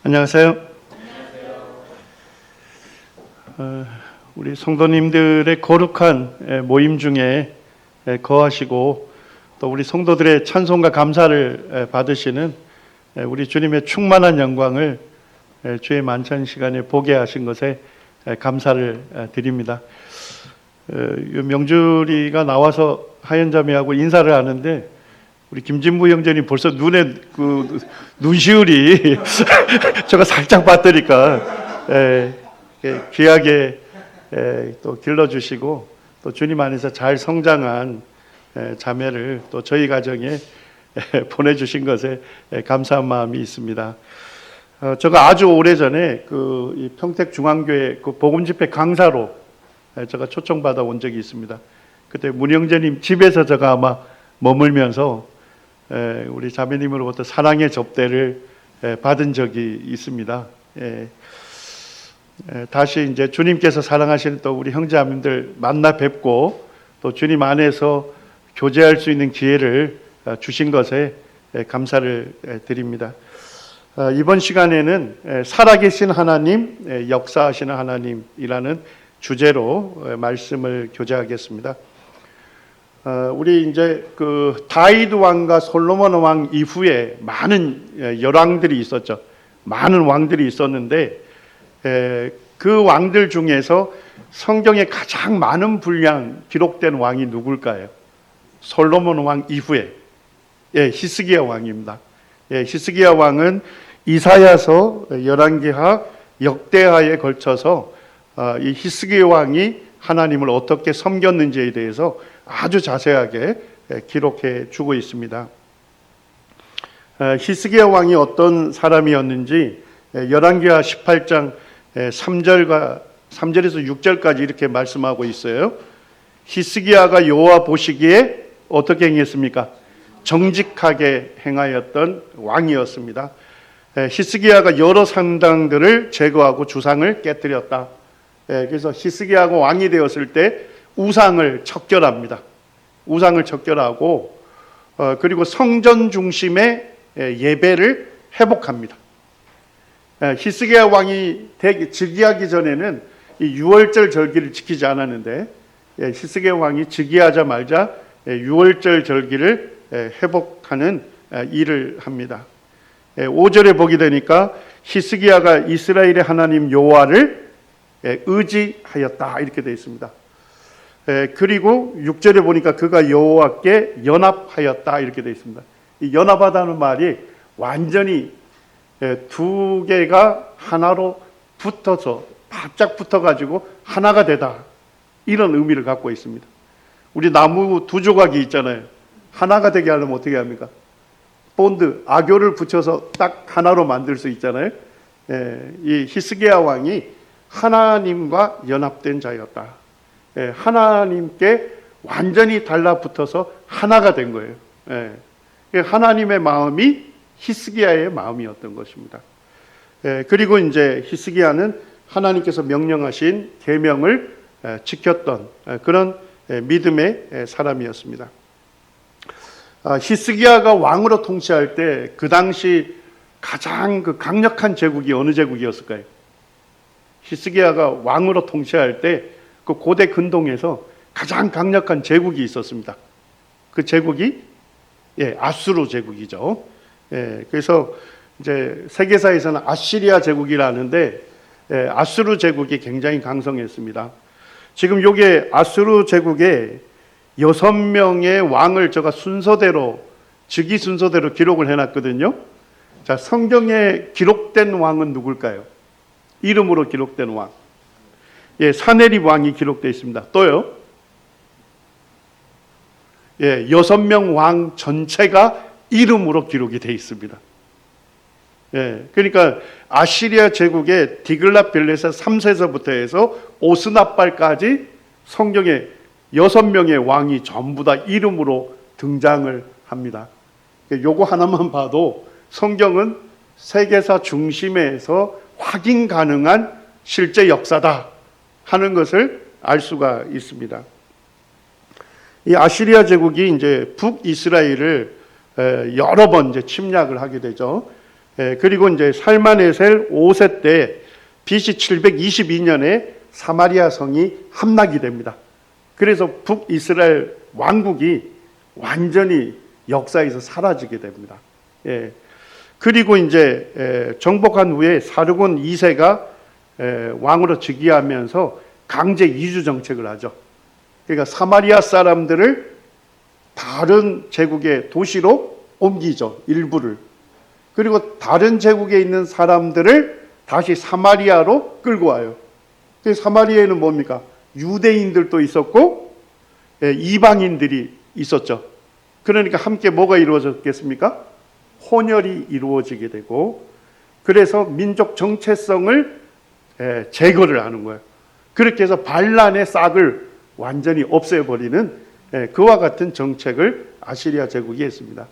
안녕하세요. 우리 성도님들의 거룩한 모임 중에 거하시고 또 우리 성도들의 찬송과 감사를 받으시는 우리 주님의 충만한 영광을 주의 만찬 시간에 보게 하신 것에 감사를 드립니다. 명주리가 나와서 하연자매하고 인사를 하는데 우리 김진무 형제님 벌써 눈에 그 눈시울이 제가 살짝 봤더니까 귀하게 또 길러주시고 또 주님 안에서 잘 성장한 자매를 또 저희 가정에 보내주신 것에 감사한 마음이 있습니다. 제가 아주 오래전에 그 평택중앙교회 그 복음집회 강사로 제가 초청받아 온 적이 있습니다. 그때 문형재님 집에서 제가 아마 머물면서 우리 자매님으로부터 사랑의 접대를 받은 적이 있습니다. 다시 이제 주님께서 사랑하시는 또 우리 형제자매들 만나 뵙고 또 주님 안에서 교제할 수 있는 기회를 주신 것에 감사를 드립니다. 이번 시간에는 살아계신 하나님, 역사하시는 하나님이라는 주제로 말씀을 교제하겠습니다. 우리 이제 그 다윗 왕과 솔로몬 왕 이후에 많은 열왕들이 있었죠. 많은 왕들이 있었는데 그 왕들 중에서 성경에 가장 많은 분량 기록된 왕이 누굴까요? 솔로몬 왕 이후에 히스기야 왕입니다. 히스기야 왕은 이사야서, 열왕기하, 역대하에 걸쳐서 이 히스기야 왕이 하나님을 어떻게 섬겼는지에 대해서 아주 자세하게 기록해 주고 있습니다. 히스기야 왕이 어떤 사람이었는지 열왕기하 18장 3절에서 6절까지 이렇게 말씀하고 있어요. 히스기야가 여호와 보시기에 어떻게 행했습니까? 정직하게 행하였던 왕이었습니다. 히스기야가 여러 산당들을 제거하고 주상을 깨뜨렸다. 그래서 히스기야가 왕이 되었을 때 우상을 척결합니다. 우상을 척결하고 그리고 성전 중심의 예배를 회복합니다. 히스기야 왕이 즉위하기 전에는 이 유월절 절기를 지키지 않았는데 히스기야 왕이 즉위하자마자 유월절 절기를 회복하는 일을 합니다. 5절에 보게 되니까 히스기야가 이스라엘의 하나님 여호와를 의지하였다 이렇게 되어 있습니다. 그리고 6절에 보니까 그가 여호와께 연합하였다 이렇게 되어 있습니다. 이 연합하다는 말이 완전히 두 개가 하나로 붙어서 바짝 붙어가지고 하나가 되다 이런 의미를 갖고 있습니다. 우리 나무 두 조각이 있잖아요. 하나가 되게 하려면 어떻게 합니까? 본드, 악교를 붙여서 딱 하나로 만들 수 있잖아요. 이 히스기야 왕이 하나님과 연합된 자였다. 하나님께 완전히 달라붙어서 하나가 된 거예요. 하나님의 마음이 히스기야의 마음이었던 것입니다. 그리고 이제 히스기야는 하나님께서 명령하신 계명을 지켰던 그런 믿음의 사람이었습니다. 히스기야가 왕으로 통치할 때 그 당시 가장 그 강력한 제국이 어느 제국이었을까요? 히스기야가 왕으로 통치할 때 그 고대 근동에서 가장 강력한 제국이 있었습니다. 그 제국이 아수르 제국이죠. 그래서 이제 세계사에서는 아시리아 제국이라는데 아수르 제국이 굉장히 강성했습니다. 지금 요게 아수르 제국에 6명의 왕을 제가 순서대로 즉위 순서대로 기록을 해놨거든요. 자, 성경에 기록된 왕은 누굴까요? 이름으로 기록된 왕. 사네립 왕이 기록되어 있습니다. 또요. 6명 왕 전체가 이름으로 기록이 되어 있습니다. 그러니까 아시리아 제국의 디글랏빌레셋 3세서부터 해서 오스납발까지 성경에 6명의 왕이 전부 다 이름으로 등장을 합니다. 요거 하나만 봐도 성경은 세계사 중심에서 확인 가능한 실제 역사다 하는 것을 알 수가 있습니다. 이 아시리아 제국이 이제 북이스라엘을 여러 번 이제 침략을 하게 되죠. 그리고 이제 살마네셀 5세 때 BC 722년에 사마리아 성이 함락이 됩니다. 그래서 북이스라엘 왕국이 완전히 역사에서 사라지게 됩니다. 그리고 이제 정복한 후에 사르곤 2세가 왕으로 즉위하면서 강제 이주 정책을 하죠. 그러니까 사마리아 사람들을 다른 제국의 도시로 옮기죠. 일부를. 그리고 다른 제국에 있는 사람들을 다시 사마리아로 끌고 와요. 사마리아에는 뭡니까? 유대인들도 있었고 이방인들이 있었죠. 그러니까 함께 뭐가 이루어졌겠습니까? 혼혈이 이루어지게 되고, 그래서 민족 정체성을 제거를 하는 거예요. 그렇게 해서 반란의 싹을 완전히 없애버리는 그와 같은 정책을 아시리아 제국이 했습니다.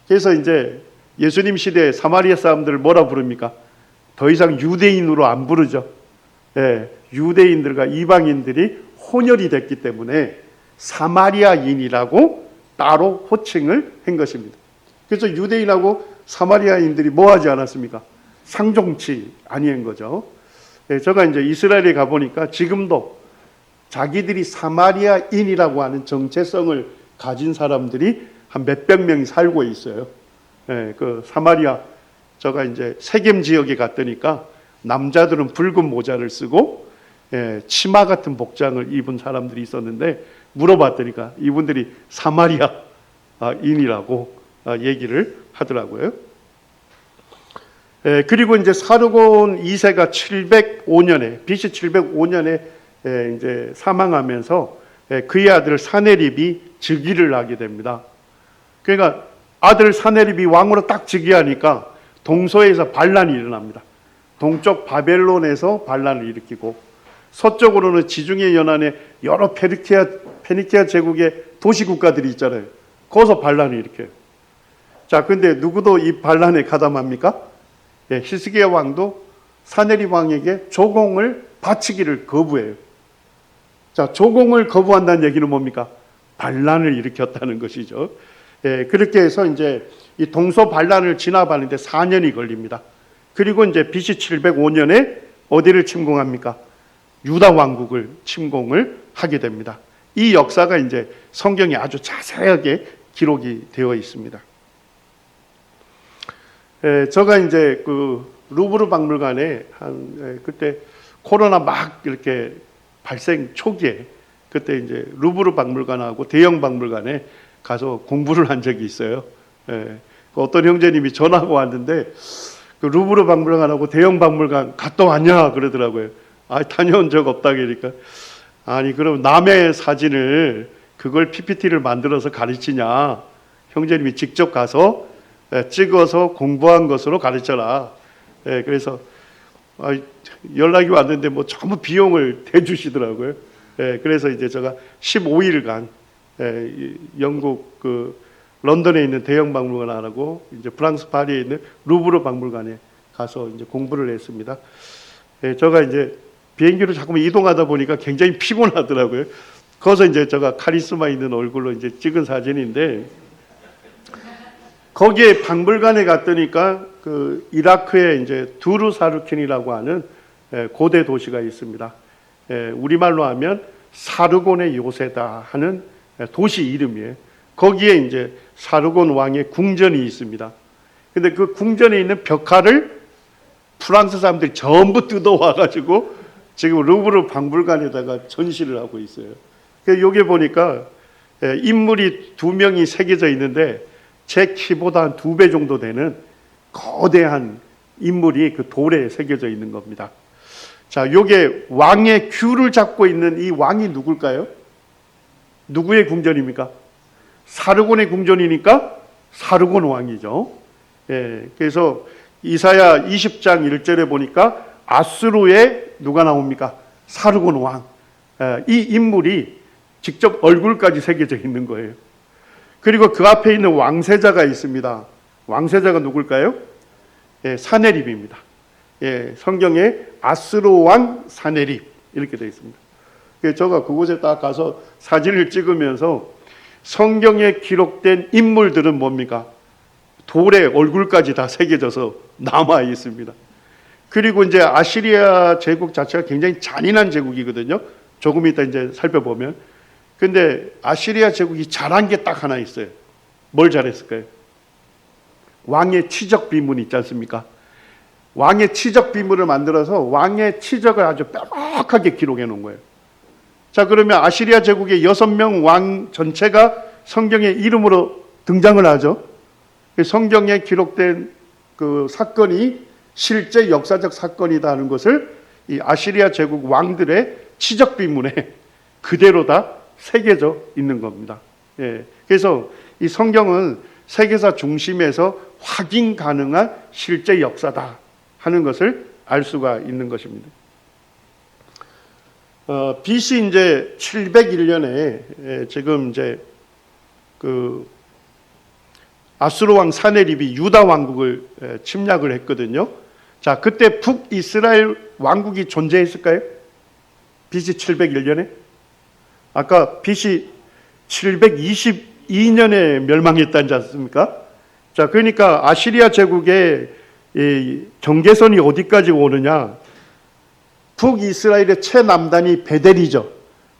그래서 이제 예수님 시대에 사마리아 사람들을 뭐라 부릅니까? 더 이상 유대인으로 안 부르죠. 유대인들과 이방인들이 혼혈이 됐기 때문에 사마리아인이라고 따로 호칭을 한 것입니다. 그래서 유대인하고 사마리아인들이 뭐 하지 않았습니까? 상종치 아니한 거죠. 제가 이제 이스라엘에 가보니까 지금도 자기들이 사마리아인이라고 하는 정체성을 가진 사람들이 한 몇백 명이 살고 있어요. 그 사마리아, 제가 이제 세겜 지역에 갔더니까 남자들은 붉은 모자를 쓰고 치마 같은 복장을 입은 사람들이 있었는데, 물어봤더니까 이분들이 사마리아인이라고 얘기를 하더라고요. 그리고 이제 사르곤 2세가 705년에 BC 705년에 이제 사망하면서 그의 아들 사네립이 즉위를 하게 됩니다. 그러니까 아들 사네립이 왕으로 딱 즉위하니까 동서에서 반란이 일어납니다. 동쪽 바벨론에서 반란을 일으키고, 서쪽으로는 지중해 연안에 여러 페니키아 제국의 도시 국가들이 있잖아요. 거기서 반란을 일으켜요. 자, 근데 누구도 이 반란에 가담합니까? 히스기야 왕도 사네립 왕에게 조공을 바치기를 거부해요. 자, 조공을 거부한다는 얘기는 뭡니까? 반란을 일으켰다는 것이죠. 그렇게 해서 이제 이 동서 반란을 진압하는데 4년이 걸립니다. 그리고 이제 BC 705년에 어디를 침공합니까? 유다 왕국을 침공을 하게 됩니다. 이 역사가 이제 성경에 아주 자세하게 기록이 되어 있습니다. 제가 이제 그 루브르 박물관에 그때 코로나 막 이렇게 발생 초기에 그때 이제 루브르 박물관하고 대형 박물관에 가서 공부를 한 적이 있어요. 어떤 형제님이 전화가 왔는데 그 루브르 박물관하고 대형 박물관 갔다 왔냐 그러더라고요. 다녀온 적 없다 그러니까, 아니 그럼 남의 사진을 그걸 PPT를 만들어서 가르치냐, 형제님이 직접 가서 찍어서 공부한 것으로 가르쳐라. 그래서 연락이 왔는데 뭐 전부 비용을 대주시더라고요. 그래서 이제 제가 15일간 영국 그 런던에 있는 대형 박물관하고 이제 프랑스 파리에 있는 루브르 박물관에 가서 이제 공부를 했습니다. 제가 이제 비행기로 자꾸 이동하다 보니까 굉장히 피곤하더라고요. 거기서 이제 제가 카리스마 있는 얼굴로 이제 찍은 사진인데, 거기에 박물관에 갔더니까 그 이라크에 이제 두르사르킨이라고 하는 고대 도시가 있습니다. 우리말로 하면 사르곤의 요새다 하는 도시 이름이에요. 거기에 이제 사르곤 왕의 궁전이 있습니다. 근데 그 궁전에 있는 벽화를 프랑스 사람들이 전부 뜯어와 가지고 지금 루브르 박물관에다가 전시를 하고 있어요. 여기 보니까 인물이 2명이 새겨져 있는데 제 키보다 한 2배 정도 되는 거대한 인물이 그 돌에 새겨져 있는 겁니다. 자, 요게 왕의 큐를 잡고 있는 이 왕이 누굴까요? 누구의 궁전입니까? 사르곤의 궁전이니까 사르곤 왕이죠. 그래서 이사야 20장 1절에 보니까 아수르의 누가 나옵니까? 사르곤 왕. 이 인물이 직접 얼굴까지 새겨져 있는 거예요. 그리고 그 앞에 있는 왕세자가 있습니다. 왕세자가 누굴까요? 사네립입니다. 성경에 아수르 왕 사네립 이렇게 되어 있습니다. 제가 그곳에 딱 가서 사진을 찍으면서 성경에 기록된 인물들은 뭡니까? 돌에 얼굴까지 다 새겨져서 남아 있습니다. 그리고 이제 아시리아 제국 자체가 굉장히 잔인한 제국이거든요. 조금 이따 이제 살펴보면. 근데 아시리아 제국이 잘한 게 딱 하나 있어요. 뭘 잘했을까요? 왕의 치적 비문 있지 않습니까? 왕의 치적 비문을 만들어서 왕의 치적을 아주 빼곡하게 기록해 놓은 거예요. 자, 그러면 아시리아 제국의 6명 왕 전체가 성경의 이름으로 등장을 하죠. 성경에 기록된 그 사건이 실제 역사적 사건이다 하는 것을 이 아시리아 제국 왕들의 치적 비문에 그대로 다 새겨져 있는 겁니다. 예. 그래서 이 성경은 세계사 중심에서 확인 가능한 실제 역사다 하는 것을 알 수가 있는 것입니다. BC 이제 701년에 지금 이제 그 아수르 왕 사네립이 유다 왕국을 침략을 했거든요. 자, 그때 북이스라엘 왕국이 존재했을까요? BC 701년에? 아까 BC 722년에 멸망했다지 않습니까? 자, 그러니까 아시리아 제국의 이 경계선이 어디까지 오느냐? 북이스라엘의 최남단이 베델이죠.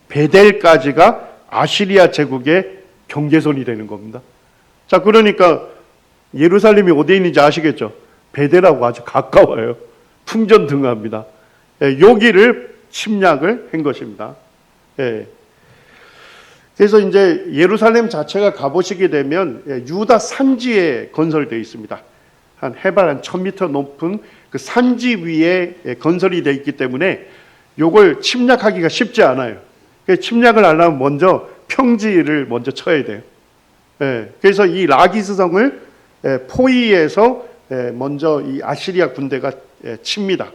베델까지가 아시리아 제국의 경계선이 되는 겁니다. 자, 그러니까 예루살렘이 어디에 있는지 아시겠죠? 베델하고 아주 가까워요. 풍전등화입니다. 여기를 침략을 한 것입니다. 예. 그래서 이제 예루살렘 자체가 가보시게 되면 유다 산지에 건설되어 있습니다. 한 해발 한 1000m 높은 그 산지 위에 건설이 되어 있기 때문에 요걸 침략하기가 쉽지 않아요. 침략을 하려면 먼저 평지를 먼저 쳐야 돼요. 그래서 이 라기스 성을 포위해서 먼저 이 아시리아 군대가 칩니다.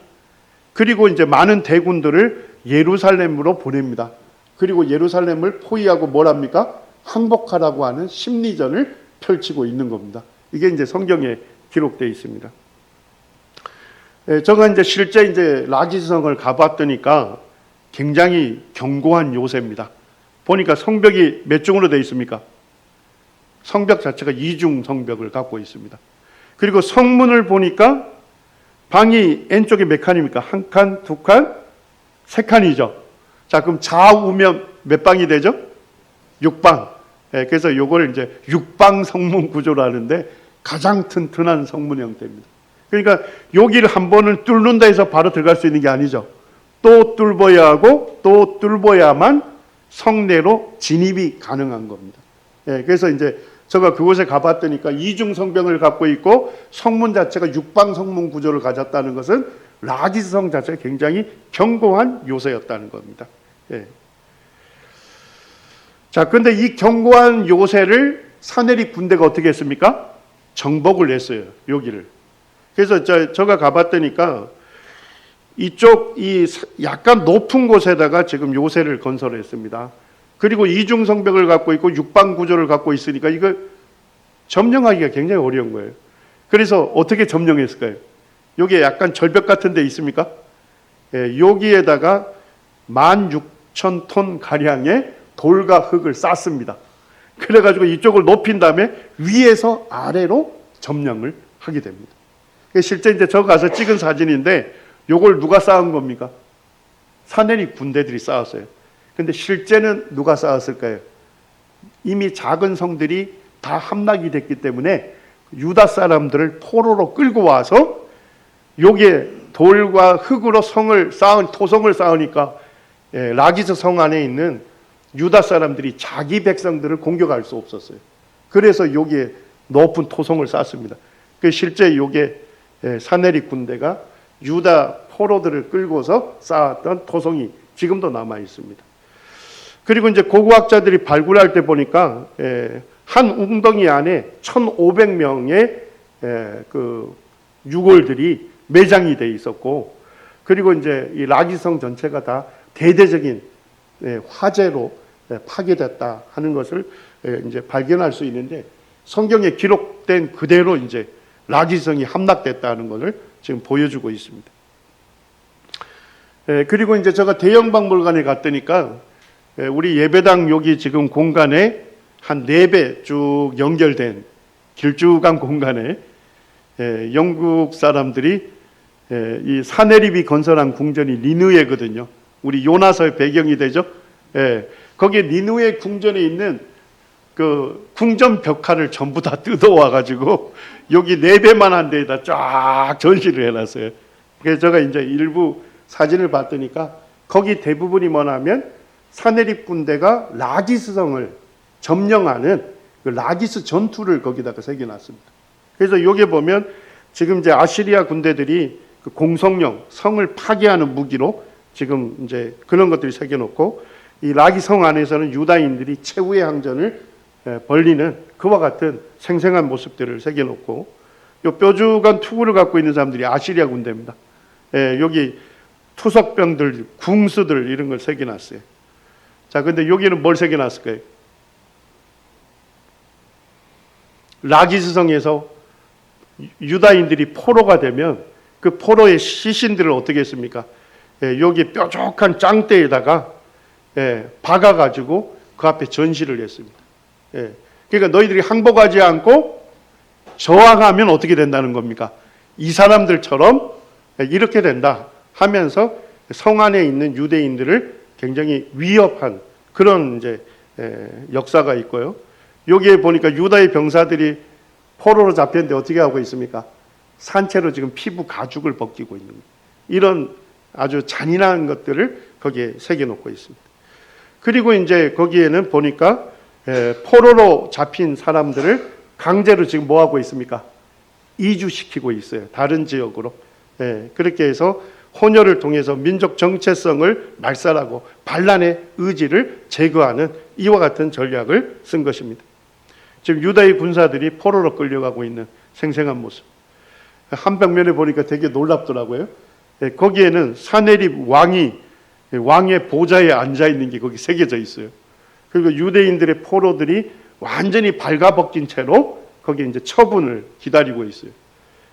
그리고 이제 많은 대군들을 예루살렘으로 보냅니다. 그리고 예루살렘을 포위하고 뭘 합니까? 항복하라고 하는 심리전을 펼치고 있는 겁니다. 이게 이제 성경에 기록되어 있습니다. 제가 이제 실제 이제 라기스성을 가봤더니까 굉장히 견고한 요새입니다. 보니까 성벽이 몇 중으로 되어 있습니까? 성벽 자체가 2중 성벽을 갖고 있습니다. 그리고 성문을 보니까 방이 왼쪽에 몇 칸입니까? 한 칸, 두 칸, 세 칸이죠. 자, 그럼 좌우면 몇 방이 되죠? 6방. 그래서 요걸 이제 6방 성문 구조로 하는데 가장 튼튼한 성문 형태입니다. 그러니까 여기를 한 번을 뚫는다 해서 바로 들어갈 수 있는 게 아니죠. 또 뚫어야 하고 또 뚫어야만 성내로 진입이 가능한 겁니다. 그래서 이제 제가 그곳에 가봤더니까 이중 성벽을 갖고 있고 성문 자체가 6방 성문 구조를 가졌다는 것은 라기스성 자체가 굉장히 견고한 요새였다는 겁니다. 자, 근데 이 견고한 요새를 사내립 군대가 어떻게 했습니까? 정복을 했어요, 여기를. 그래서 제가 가봤더니까 이쪽 이 약간 높은 곳에다가 지금 요새를 건설했습니다. 그리고 이중 성벽을 갖고 있고 6방 구조를 갖고 있으니까 이걸 점령하기가 굉장히 어려운 거예요. 그래서 어떻게 점령했을까요? 여기에 약간 절벽 같은 데 있습니까? 여기에다가 16,000톤 가량의 돌과 흙을 쌓습니다. 그래가지고 이쪽을 높인 다음에 위에서 아래로 점령을 하게 됩니다. 실제 이제 저 가서 찍은 사진인데 요걸 누가 쌓은 겁니까? 사내립 군대들이 쌓았어요. 근데 실제는 누가 쌓았을까요? 이미 작은 성들이 다 함락이 됐기 때문에 유다 사람들을 포로로 끌고 와서 여기에 돌과 흙으로 성을 쌓은 토성을 쌓으니까 라기스 성 안에 있는 유다 사람들이 자기 백성들을 공격할 수 없었어요. 그래서 여기에 높은 토성을 쌓습니다. 실제 여기에 사내립 군대가 유다 포로들을 끌고서 쌓았던 토성이 지금도 남아 있습니다. 그리고 이제 고고학자들이 발굴할 때 보니까 한 웅덩이 안에 1,500명의 그 유골들이 매장이 돼 있었고, 그리고 이제 이 라기성 전체가 다 대대적인 화재로 파괴됐다 하는 것을 이제 발견할 수 있는데, 성경에 기록된 그대로 이제 라기성이 함락됐다는 것을 지금 보여주고 있습니다. 그리고 이제 제가 대형박물관에 갔더니까 우리 예배당 여기 지금 공간에 한 4배 쭉 연결된 길쭉한 공간에 영국 사람들이 이 사내립이 건설한 궁전이 니느웨거든요. 우리 요나서의 배경이 되죠. 거기에 니느웨 궁전에 있는 그 궁전 벽화를 전부 다 뜯어와 가지고 여기 4배만한 데에다 쫙 전시를 해놨어요. 그래서 제가 이제 일부 사진을 봤더니까 거기 대부분이 뭐냐면 사내립 군대가 라기스성을 점령하는 그 라기스 전투를 거기다가 새겨놨습니다. 그래서 여기 보면 지금 이제 아시리아 군대들이 그 공성령 성을 파괴하는 무기로 지금 이제 그런 것들이 새겨놓고 이 라기성 안에서는 유다인들이 최후의 항전을 벌리는 그와 같은 생생한 모습들을 새겨놓고 요 뾰족한 투구를 갖고 있는 사람들이 아시리아 군대입니다. 여기 투석병들, 궁수들 이런 걸 새겨놨어요. 자, 근데 여기는 뭘 새겨놨을까요? 라기스성에서 유다인들이 포로가 되면 그 포로의 시신들을 어떻게 했습니까? 여기 뾰족한 짱대에다가 박아가지고 그 앞에 전시를 했습니다. 그러니까 너희들이 항복하지 않고 저항하면 어떻게 된다는 겁니까? 이 사람들처럼 이렇게 된다 하면서 성 안에 있는 유대인들을 굉장히 위협한 그런 이제 역사가 있고요. 여기에 보니까 유다의 병사들이 포로로 잡혔는데 어떻게 하고 있습니까? 산채로 지금 피부 가죽을 벗기고 있는 이런 아주 잔인한 것들을 거기에 새겨놓고 있습니다. 그리고 이제 거기에는 보니까 포로로 잡힌 사람들을 강제로 지금 뭐 하고 있습니까? 이주시키고 있어요. 다른 지역으로. 그렇게 해서 혼혈을 통해서 민족 정체성을 말살하고 반란의 의지를 제거하는 이와 같은 전략을 쓴 것입니다. 지금 유다의 군사들이 포로로 끌려가고 있는 생생한 모습. 한 벽면에 보니까 되게 놀랍더라고요. 거기에는 사내립 왕의 보좌에 앉아 있는 게 거기 새겨져 있어요. 그리고 유대인들의 포로들이 완전히 발가벗긴 채로 거기에 이제 처분을 기다리고 있어요.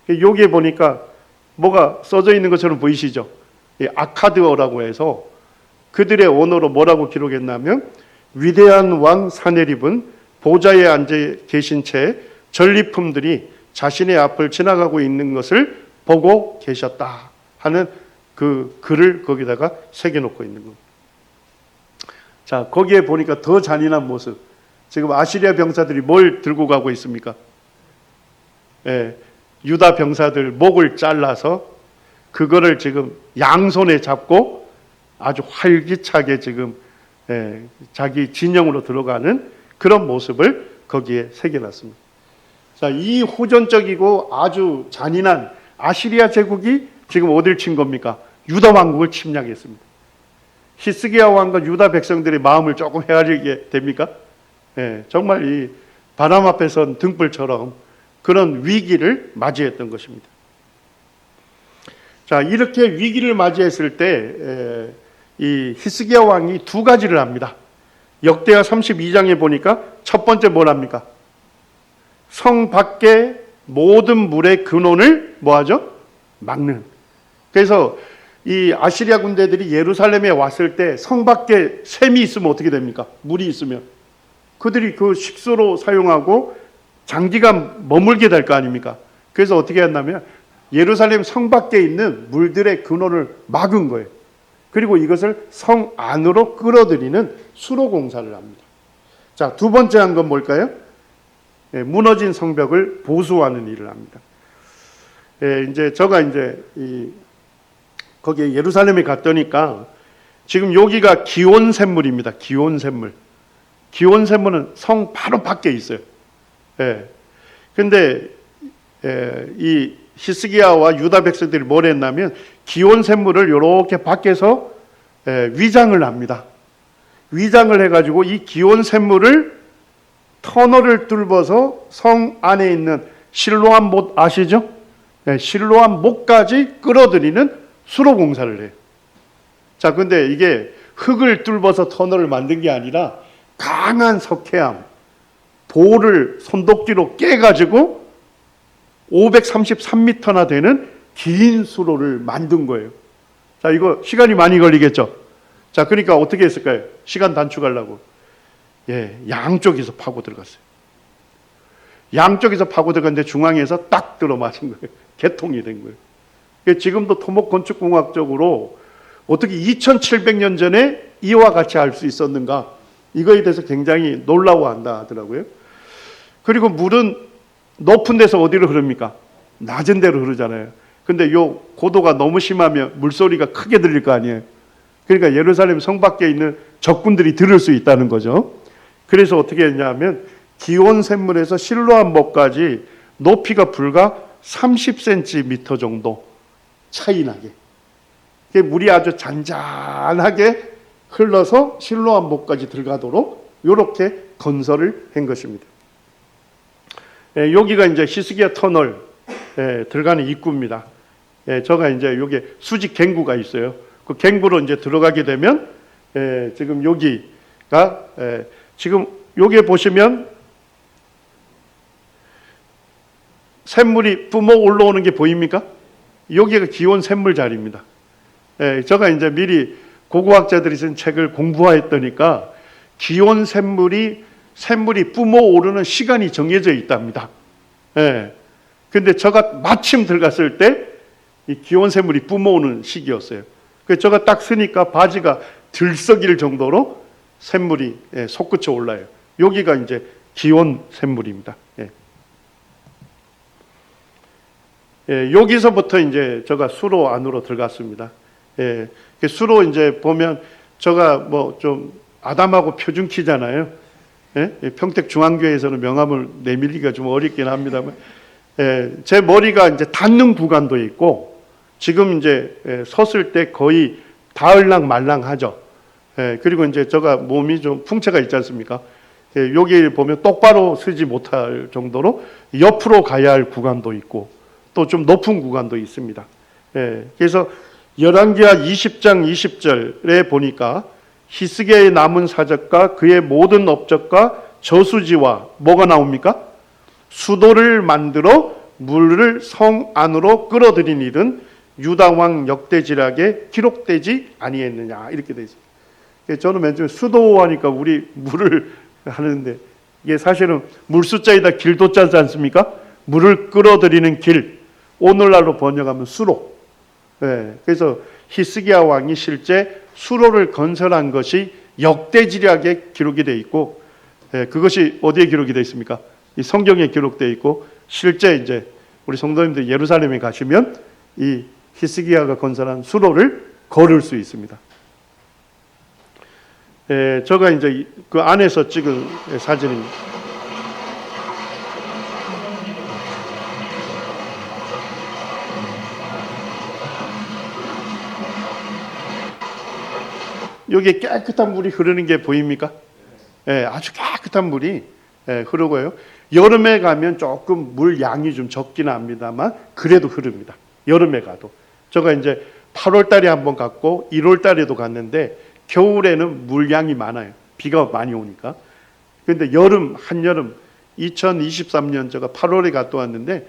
여기에 보니까 뭐가 써져 있는 것처럼 보이시죠? 아카드어라고 해서 그들의 언어로 뭐라고 기록했냐면 위대한 왕 사내립은 보좌에 앉아 계신 채 전리품들이 자신의 앞을 지나가고 있는 것을 보고 계셨다 하는 그 글을 거기다가 새겨놓고 있는 겁니다. 자, 거기에 보니까 더 잔인한 모습. 지금 아시리아 병사들이 뭘 들고 가고 있습니까? 유다 병사들 목을 잘라서 그거를 지금 양손에 잡고 아주 활기차게 지금 자기 진영으로 들어가는 그런 모습을 거기에 새겨놨습니다. 자, 이 호전적이고 아주 잔인한 아시리아 제국이 지금 어딜 친 겁니까? 유다 왕국을 침략했습니다. 히스기야 왕과 유다 백성들의 마음을 조금 헤아리게 됩니까? 정말 이 바람 앞에 선 등불처럼 그런 위기를 맞이했던 것입니다. 자, 이렇게 위기를 맞이했을 때 이 히스기야 왕이 두 가지를 합니다. 역대하 32장에 보니까 첫 번째 뭐랍니까? 성 밖에 모든 물의 근원을 뭐하죠? 막는. 그래서 이 아시리아 군대들이 예루살렘에 왔을 때 성 밖에 샘이 있으면 어떻게 됩니까? 물이 있으면 그들이 그 식수로 사용하고 장기간 머물게 될 거 아닙니까? 그래서 어떻게 했냐면 예루살렘 성 밖에 있는 물들의 근원을 막은 거예요. 그리고 이것을 성 안으로 끌어들이는 수로 공사를 합니다. 자, 두 번째 한 건 뭘까요? 무너진 성벽을 보수하는 일을 합니다. 이제 제가 거기에 예루살렘에 갔더니까 지금 여기가 기온 샘물입니다. 기온 샘물. 기온 샘물은 성 바로 밖에 있어요. 근데 이 히스기야와 유다 백성들이 뭘 했냐면 기온 샘물을 이렇게 밖에서 위장을 합니다. 위장을 해가지고 이 기온 샘물을 터널을 뚫어서 성 안에 있는 실로암 못 아시죠? 실로암 못까지 끌어들이는 수로 공사를 해요. 자, 근데 이게 흙을 뚫어서 터널을 만든 게 아니라 강한 석회암, 돌을 손도끼로 깨가지고 533m나 되는 긴 수로를 만든 거예요. 자, 이거 시간이 많이 걸리겠죠? 자, 그러니까 어떻게 했을까요? 시간 단축하려고. 양쪽에서 파고 들어갔어요. 양쪽에서 파고 들어갔는데 중앙에서 딱 들어맞은 거예요. 개통이 된 거예요. 그러니까 지금도 토목건축공학적으로 어떻게 2700년 전에 이와 같이 할 수 있었는가, 이거에 대해서 굉장히 놀라워한다 하더라고요. 그리고 물은 높은 데서 어디로 흐릅니까? 낮은 데로 흐르잖아요. 근데 요 고도가 너무 심하면 물소리가 크게 들릴 거 아니에요. 그러니까 예루살렘 성 밖에 있는 적군들이 들을 수 있다는 거죠. 그래서 어떻게 했냐면 기온 샘물에서 실로암 목까지 높이가 불과 30cm 정도 차이 나게, 물이 아주 잔잔하게 흘러서 실로암 목까지 들어가도록 이렇게 건설을 한 것입니다. 여기가 이제 히스기야 터널 들어가는 입구입니다. 저가 이제 여기 수직 갱구가 있어요. 그 갱구로 이제 들어가게 되면 지금 여기가 지금 여기 보시면 샘물이 뿜어 올라오는 게 보입니까? 여기가 기온 샘물 자리입니다. 제가 이제 미리 고고학자들이 쓴 책을 공부했더니까 기온 샘물이 뿜어 오르는 시간이 정해져 있답니다. 근데 제가 마침 들어갔을 때 이 기온 샘물이 뿜어오는 시기였어요. 그래서 제가 딱 쓰니까 바지가 들썩일 정도로 샘물이 솟구쳐 올라요. 여기가 이제 기온 샘물입니다. 여기서부터 이제 제가 수로 안으로 들어갔습니다. 수로 이제 보면 제가 뭐 좀 아담하고 표준키잖아요. 평택중앙교회에서는 명함을 내밀기가 좀 어렵긴 합니다만, 제 머리가 이제 닿는 구간도 있고, 지금 이제 섰을 때 거의 닿을랑 말랑하죠. 그리고 이제 제가 몸이 좀 풍채가 있지 않습니까? 여기 보면 똑바로 서지 못할 정도로 옆으로 가야 할 구간도 있고, 또 좀 높은 구간도 있습니다. 그래서 열왕기하 20장 20절에 보니까 히스기야의 남은 사적과 그의 모든 업적과 저수지와 뭐가 나옵니까? 수도를 만들어 물을 성 안으로 끌어들인 일은 유다 왕 역대지략에 기록되지 아니했느냐, 이렇게 되어 있습니다. 저는 맨 처음에 수도 하니까 우리 물을 하는데, 이게 사실은 물수자에다 길도자지 않습니까? 물을 끌어들이는 길, 오늘날로 번역하면 수로. 그래서 히스기야 왕이 실제 수로를 건설한 것이 역대지략에 기록이 되어 있고, 그것이 어디에 기록이 되어 있습니까? 이 성경에 기록되어 있고, 실제 이제 우리 성도님들 예루살렘에 가시면 이 히스기야가 건설한 수로를 걸을 수 있습니다. 제가 이제 그 안에서 찍은 사진입니다. 여기에 깨끗한 물이 흐르는 게 보입니까? 아주 깨끗한 물이 흐르고요. 여름에 가면 조금 물 양이 좀 적긴 합니다만 그래도 흐릅니다. 여름에 가도. 제가 이제 8월 달에 한번 갔고 1월 달에도 갔는데 겨울에는 물량이 많아요. 비가 많이 오니까. 그런데 한여름 2023년 제가 8월에 갔다 왔는데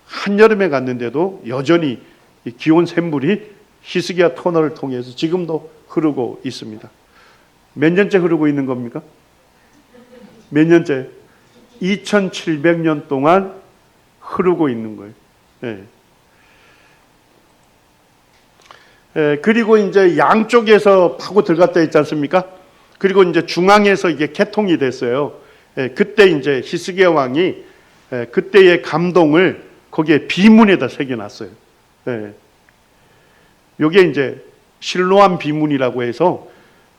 한여름에 갔는데도 여전히 이 기온 샘물이 히스기야 터널을 통해서 지금도 흐르고 있습니다. 몇 년째 흐르고 있는 겁니까? 몇 년째? 2700년 동안 흐르고 있는 거예요. 그리고 이제 양쪽에서 파고 들어갔다 했지 않습니까? 그리고 이제 중앙에서 이게 개통이 됐어요. 그때 이제 히스기야 왕이 그때의 감동을 거기에 비문에다 새겨놨어요. 요게 이제 실로암 비문이라고 해서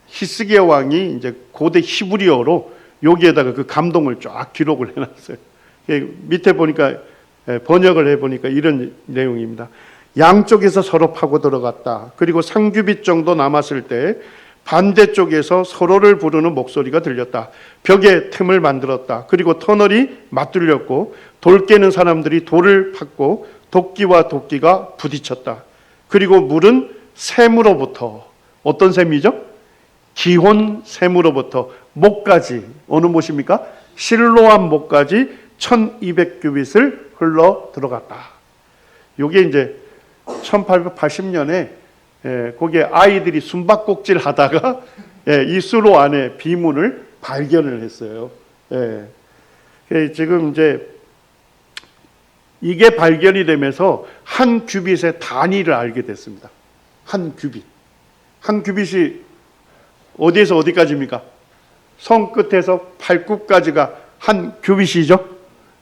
히스기야 왕이 이제 고대 히브리어로 여기에다가 그 감동을 쫙 기록을 해놨어요. 밑에 보니까 번역을 해보니까 이런 내용입니다. 양쪽에서 서로 파고 들어갔다. 그리고 3규빗 정도 남았을 때 반대쪽에서 서로를 부르는 목소리가 들렸다. 벽에 틈을 만들었다. 그리고 터널이 맞들렸고 돌 깨는 사람들이 돌을 팠고 도끼와 도끼가 부딪혔다. 그리고 물은 샘으로부터, 어떤 샘이죠? 기혼 샘으로부터 목까지, 어느 못입니까? 실로암 목까지 1200규빗을 흘러 들어갔다. 이게 이제 1880년에 거기에 아이들이 숨바꼭질 하다가 이 수로 안에 비문을 발견을 했어요. 지금 이제 이게 발견이 되면서 한 규빗의 단위를 알게 됐습니다. 한 규빗. 한 규빗이 어디에서 어디까지입니까? 손끝에서 팔굽까지가 한 규빗이죠.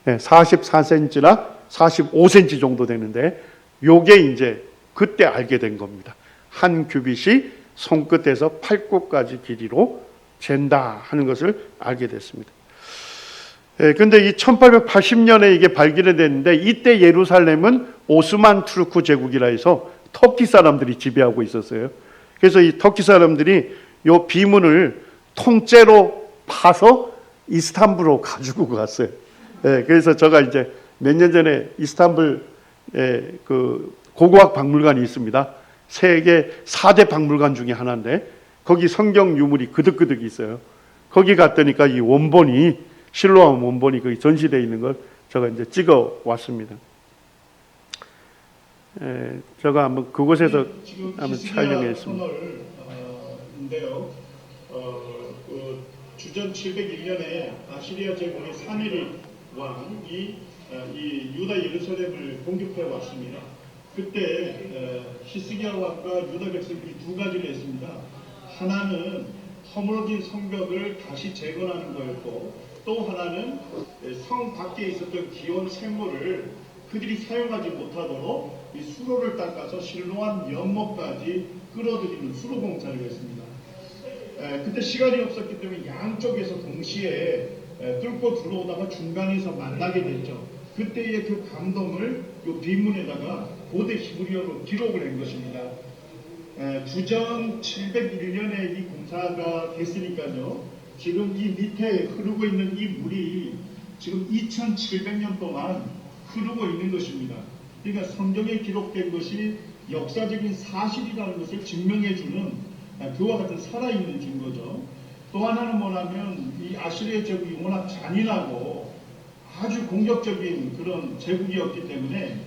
44cm나 45cm 정도 되는데 요게 이제 그때 알게 된 겁니다. 한 규빗이 손끝에서 팔굽까지 길이로 잰다 하는 것을 알게 됐습니다. 근데 이 1880년에 이게 발견이 됐는데 이때 예루살렘은 오스만 투르크 제국이라 해서 터키 사람들이 지배하고 있었어요. 그래서 이 터키 사람들이 요 비문을 통째로 파서 이스탄불로 가지고 갔어요. 그래서 제가 이제 몇 년 전에 이스탄불에 그 고고학 박물관이 있습니다. 세계 4대 박물관 중에 하나인데 거기 성경 유물이 그득그득 있어요. 거기 갔더니까 이 원본이 실로암 원본이 거기 전시되어 있는 걸 제가 이제 찍어 왔습니다. 제가 한번 그곳에서 한번 촬영했습니다. 인데요. 주전 701년에 아시리아 제국의 사네립 왕이 이 유다 예루살렘을 공격해 왔습니다. 그때 히스기야 왕과 유다 백성들이 두 가지를 했습니다. 하나는 허물어진 성벽을 다시 재건하는 거였고, 또 하나는 성 밖에 있었던 기온 샘물을 그들이 사용하지 못하도록 이 수로를 닦아서 실로암 연못까지 끌어들이는 수로 공사를 했습니다. 그때 시간이 없었기 때문에 양쪽에서 동시에 뚫고 들어오다가 중간에서 만나게 됐죠. 그때의 그 감동을 이 비문에다가 고대 히브리어로 기록을 한 것입니다. 주전 701년에 이 공사가 됐으니까요. 지금 이 밑에 흐르고 있는 이 물이 지금 2700년 동안 흐르고 있는 것입니다. 그러니까 성경에 기록된 것이 역사적인 사실이라는 것을 증명해주는 그와 같은 살아있는 증거죠. 또 하나는 뭐냐면 이 아시리아 제국이 워낙 잔인하고 아주 공격적인 그런 제국이었기 때문에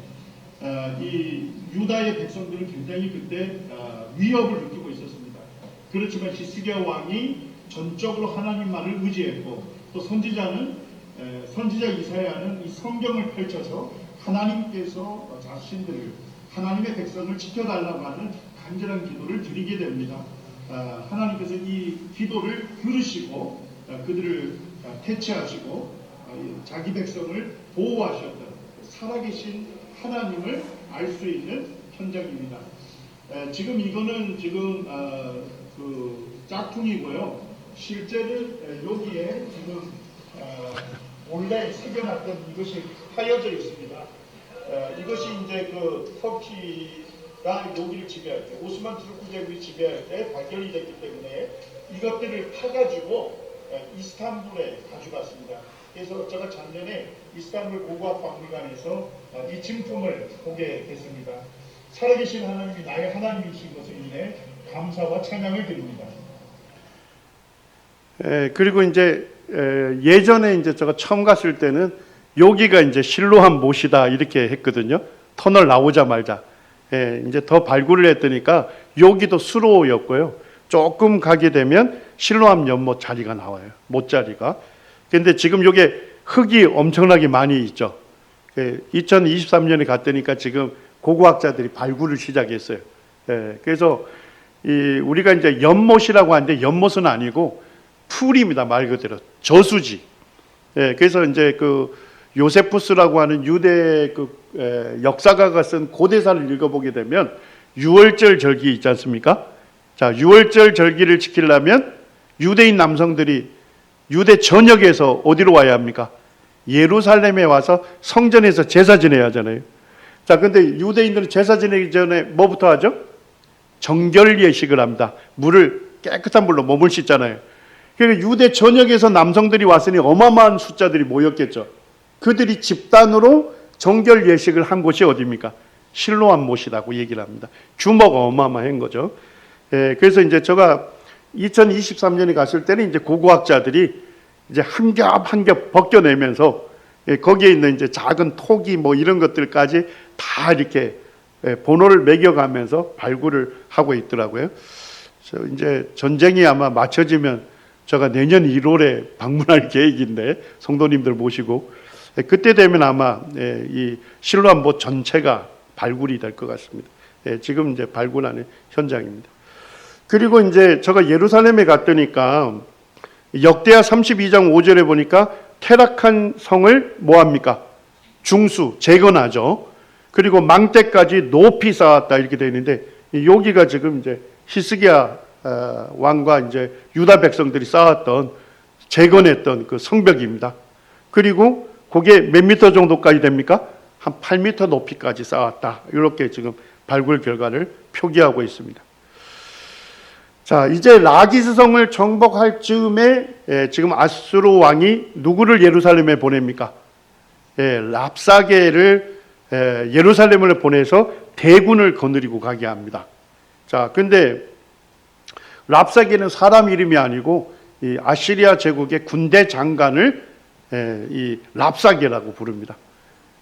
이 유다의 백성들은 굉장히 그때 위협을 느끼고 있었습니다. 그렇지만 히스기야 왕이 전적으로 하나님만을 의지했고, 또 선지자 이사야는 이 성경을 펼쳐서 하나님께서 자신들을, 하나님의 백성을 지켜달라고 하는 간절한 기도를 드리게 됩니다. 하나님께서 이 기도를 들으시고 그들을 퇴치하시고 자기 백성을 보호하셨던 살아계신 하나님을 알 수 있는 현장입니다. 지금 이거는 지금 그 짝퉁이고요. 실제는 여기에 지금 원래 새겨놨던 이것이 하여져 있습니다. 이것이 이제 그 터키가 여기를 지배할 때, 오스만 투르크 제국이 지배할 때 발견이 됐기 때문에 이것들을 파가지고 이스탄불에 가져갔습니다. 그래서 제가 작년에 이스탄불 고고학 박물관에서 이 증품을 보게 됐습니다. 살아계신 하나님이 나의 하나님이신 것을 인해 감사와 찬양을 드립니다. 그리고 이제 예전에 이제 제가 처음 갔을 때는 여기가 이제 실로암 못이다 이렇게 했거든요. 터널 나오자마자. 이제 더 발굴을 했더니까 여기도 수로였고요. 조금 가게 되면 실로암 연못 자리가 나와요. 못 자리가. 근데 지금 이게 흙이 엄청나게 많이 있죠. 2023년에 갔더니까 지금 고고학자들이 발굴을 시작했어요. 그래서 우리가 이제 연못이라고 하는데 연못은 아니고 풀입니다. 말 그대로 저수지. 그래서 이제 그 요세푸스라고 하는 유대 그 역사가가 쓴 고대사를 읽어보게 되면 유월절 절기 있지 않습니까? 자, 유월절 절기를 지키려면 유대인 남성들이 유대 전역에서 어디로 와야 합니까? 예루살렘에 와서 성전에서 제사 지내야 하잖아요. 자, 근데 유대인들은 제사 지내기 전에 뭐부터 하죠? 정결 예식을 합니다. 물을 깨끗한 물로 몸을 씻잖아요. 그러니까 유대 전역에서 남성들이 왔으니 어마어마한 숫자들이 모였겠죠. 그들이 집단으로 정결 예식을 한 곳이 어디입니까? 실로암 못이라고 얘기를 합니다. 규모가 어마어마한 거죠. 그래서 이제 제가 2023년에 갔을 때는 이제 고고학자들이 이제 한 겹 한 겹 벗겨내면서 거기에 있는 이제 작은 토기 뭐 이런 것들까지 다 이렇게 번호를 매겨가면서 발굴을 하고 있더라고요. 그래서 이제 전쟁이 아마 맞춰지면 제가 내년 1월에 방문할 계획인데 성도님들 모시고 그때 되면 아마 이 실로암 전체가 발굴이 될 것 같습니다. 지금 이제 발굴하는 현장입니다. 그리고 이제 제가 예루살렘에 갔더니까 역대하 32장 5절에 보니까 퇴락한 성을 뭐합니까? 중수, 재건하죠. 그리고 망대까지 높이 쌓았다 이렇게 되어 있는데 여기가 지금 이제 히스기야 왕과 이제 유다 백성들이 쌓았던 재건했던 그 성벽입니다. 그리고 그게 몇 미터 정도까지 됩니까? 한 8미터 높이까지 쌓았다. 이렇게 지금 발굴 결과를 표기하고 있습니다. 자, 이제 라기스성을 정복할 즈음에 지금 아수르 왕이 누구를 예루살렘에 보냅니까? 랍사게를 예루살렘을 보내서 대군을 거느리고 가게 합니다. 자, 근데 랍사게는 사람 이름이 아니고 이 아시리아 제국의 군대 장관을 이 랍사게라고 부릅니다.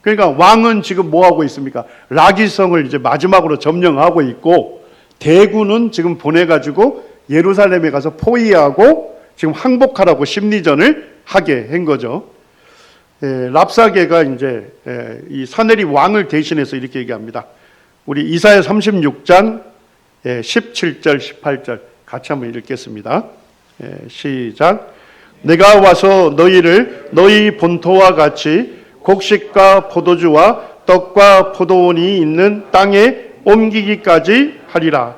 그러니까 왕은 지금 뭐 하고 있습니까? 라기성을 이제 마지막으로 점령하고 있고 대군은 지금 보내가지고 예루살렘에 가서 포위하고 지금 항복하라고 심리전을 하게 한 거죠. 랍사게가 이제 이 사네립 왕을 대신해서 이렇게 얘기합니다. 우리 이사야 36장 17절 18절 같이 한번 읽겠습니다. 시작. 내가 와서 너희를 너희 본토와 같이 곡식과 포도주와 떡과 포도원이 있는 땅에 옮기기까지 하리라.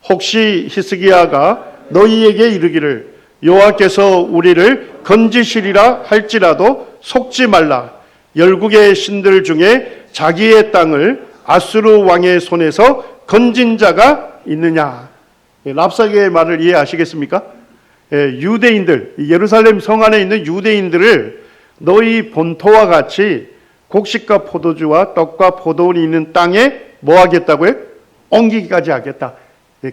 혹시 히스기야가 너희에게 이르기를 여호와께서 우리를 건지시리라 할지라도 속지 말라. 열국의 신들 중에 자기의 땅을 아수르 왕의 손에서 건진 자가 있느냐. 랍사게의 말을 이해하시겠습니까? 유대인들, 예루살렘 성 안에 있는 유대인들을 너희 본토와 같이 곡식과 포도주와 떡과 포도원이 있는 땅에 뭐 하겠다고요? 옮기기까지 하겠다.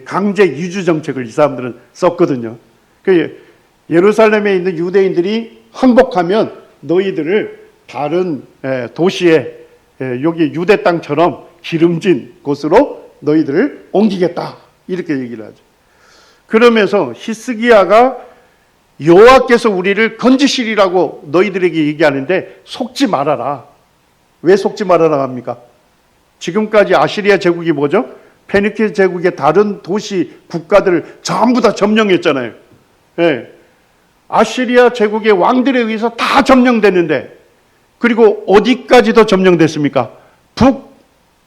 강제 이주 정책을 이 사람들은 썼거든요. 예루살렘에 있는 유대인들이 항복하면 너희들을 다른 도시에 여기 유대 땅처럼 기름진 곳으로 너희들을 옮기겠다. 이렇게 얘기를 하죠. 그러면서 히스기야가 여호와께서 우리를 건지시리라고 너희들에게 얘기하는데 속지 말아라. 왜 속지 말아라 합니까? 지금까지 아시리아 제국이 뭐죠? 페니케 제국의 다른 도시 국가들을 전부 다 점령했잖아요. 아시리아 제국의 왕들에 의해서 다 점령됐는데 그리고 어디까지도 점령됐습니까?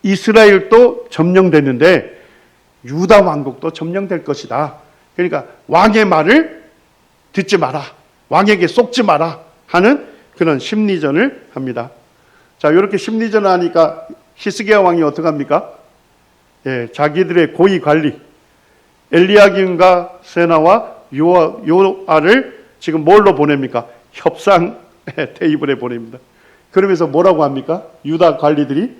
북이스라엘도 점령됐는데 유다 왕국도 점령될 것이다. 그러니까 왕의 말을 듣지 마라. 왕에게 속지 마라 하는 그런 심리전을 합니다. 자, 이렇게 심리전을 하니까 히스기야 왕이 어떻게 합니까? 자기들의 고위 관리 엘리야김과 세나와 요아를 지금 뭘로 보냅니까? 협상 테이블에 보냅니다. 그러면서 뭐라고 합니까? 유다 관리들이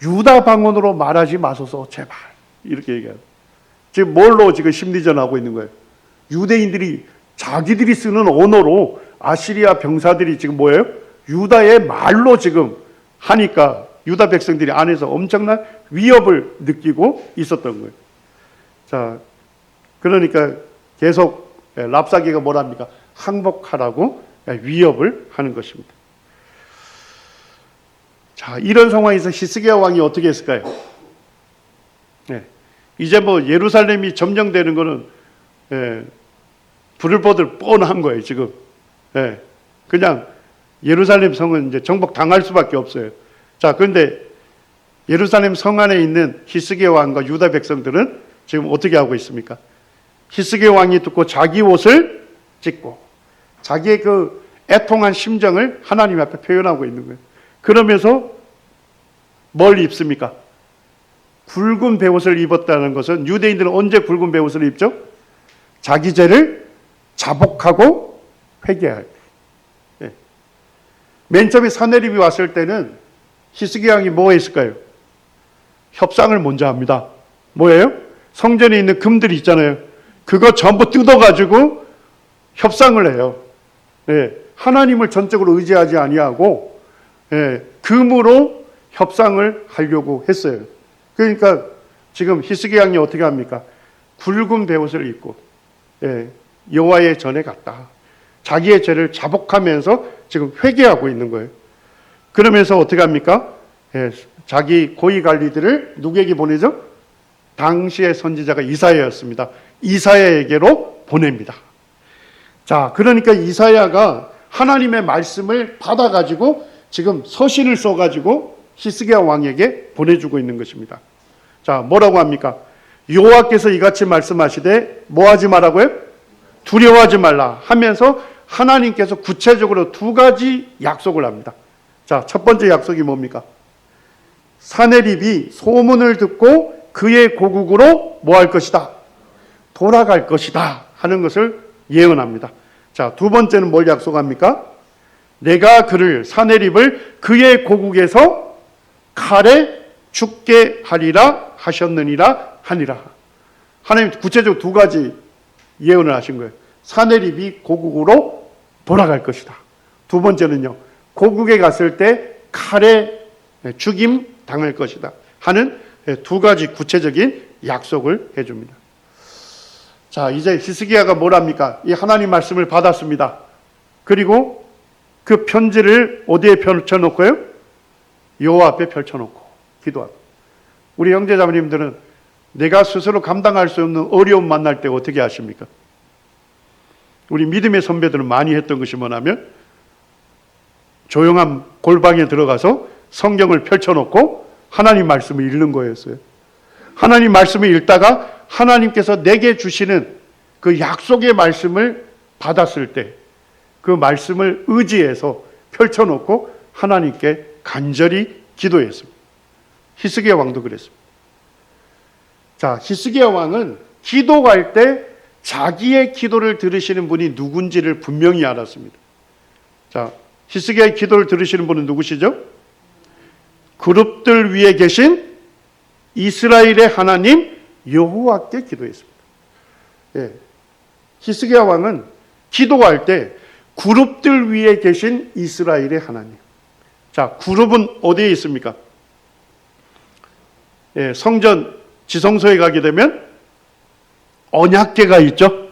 유다 방언으로 말하지 마소서 제발 이렇게 얘기합니다. 지금 뭘로 지금 심리전하고 있는 거예요? 유대인들이 자기들이 쓰는 언어로 아시리아 병사들이 지금 뭐예요? 유다의 말로 지금 하니까 유다 백성들이 안에서 엄청난 위협을 느끼고 있었던 거예요. 자, 그러니까 계속 랍사게가 뭐랍니까? 항복하라고 위협을 하는 것입니다. 자, 이런 상황에서 히스기야 왕이 어떻게 했을까요? 이제 뭐 예루살렘이 점령되는 거는 불을 뻗을 뻔한 거예요, 지금. 그냥 예루살렘 성은 이제 정복 당할 수밖에 없어요. 자, 그런데 예루살렘 성 안에 있는 히스기야 왕과 유다 백성들은 지금 어떻게 하고 있습니까? 히스기야 왕이 듣고 자기 옷을 찢고 자기의 그 애통한 심정을 하나님 앞에 표현하고 있는 거예요. 그러면서 뭘 입습니까? 굵은 베옷을 입었다는 것은 유대인들은 언제 굵은 베옷을 입죠? 자기 죄를 자복하고 회개할 때. 맨 처음에 사네립이 왔을 때는 히스기야 왕이 뭐 했을까요? 협상을 먼저 합니다. 뭐예요? 성전에 있는 금들이 있잖아요. 그거 전부 뜯어가지고 협상을 해요. 하나님을 전적으로 의지하지 아니하고 금으로 협상을 하려고 했어요. 그러니까 지금 히스기야 왕이 어떻게 합니까? 굵은 베옷을 입고 여호와의 전에 갔다. 자기의 죄를 자복하면서 지금 회개하고 있는 거예요. 그러면서 어떻게 합니까? 자기 고위 관리들을 누구에게 보내죠? 당시의 선지자가 이사야였습니다. 이사야에게로 보냅니다. 자, 그러니까 이사야가 하나님의 말씀을 받아가지고 지금 서신을 써가지고 히스기야 왕에게 보내주고 있는 것입니다. 자, 뭐라고 합니까? 여호와께서 이같이 말씀하시되 뭐하지 말라고요? 두려워하지 말라 하면서 하나님께서 구체적으로 두 가지 약속을 합니다. 자, 첫 번째 약속이 뭡니까? 사내립이 소문을 듣고 그의 고국으로 뭐 할 것이다? 돌아갈 것이다 하는 것을 예언합니다. 자, 두 번째는 뭘 약속합니까? 내가 그를 사내립을 그의 고국에서 칼에 죽게 하리라 하셨느니라 하니라. 하나님 구체적으로 두 가지 예언을 하신 거예요. 사내립이 고국으로 돌아갈 것이다. 두 번째는요, 고국에 갔을 때 칼에 죽임 당할 것이다 하는 두 가지 구체적인 약속을 해줍니다. 자, 이제 히스기야가 뭘 합니까? 이 하나님 말씀을 받았습니다. 그리고 그 편지를 어디에 펼쳐놓고요? 여호와 앞에 펼쳐놓고 기도하고. 우리 형제자매님들은 내가 스스로 감당할 수 없는 어려움 만날 때 어떻게 하십니까? 우리 믿음의 선배들은 많이 했던 것이 뭐냐면 조용한 골방에 들어가서 성경을 펼쳐놓고 하나님 말씀을 읽는 거였어요. 하나님 말씀을 읽다가 하나님께서 내게 주시는 그 약속의 말씀을 받았을 때 그 말씀을 의지해서 펼쳐놓고 하나님께 간절히 기도했습니다. 히스기야 왕도 그랬습니다. 자, 히스기야 왕은 기도할 때 자기의 기도를 들으시는 분이 누군지를 분명히 알았습니다. 자, 히스기야의 기도를 들으시는 분은 누구시죠? 그룹들 위에 계신 이스라엘의 하나님 여호와께 기도했습니다. 예. 히스기야 왕은 기도할 때 그룹들 위에 계신 이스라엘의 하나님. 자, 그룹은 어디에 있습니까? 예, 성전 지성소에 가게 되면 언약궤가 있죠.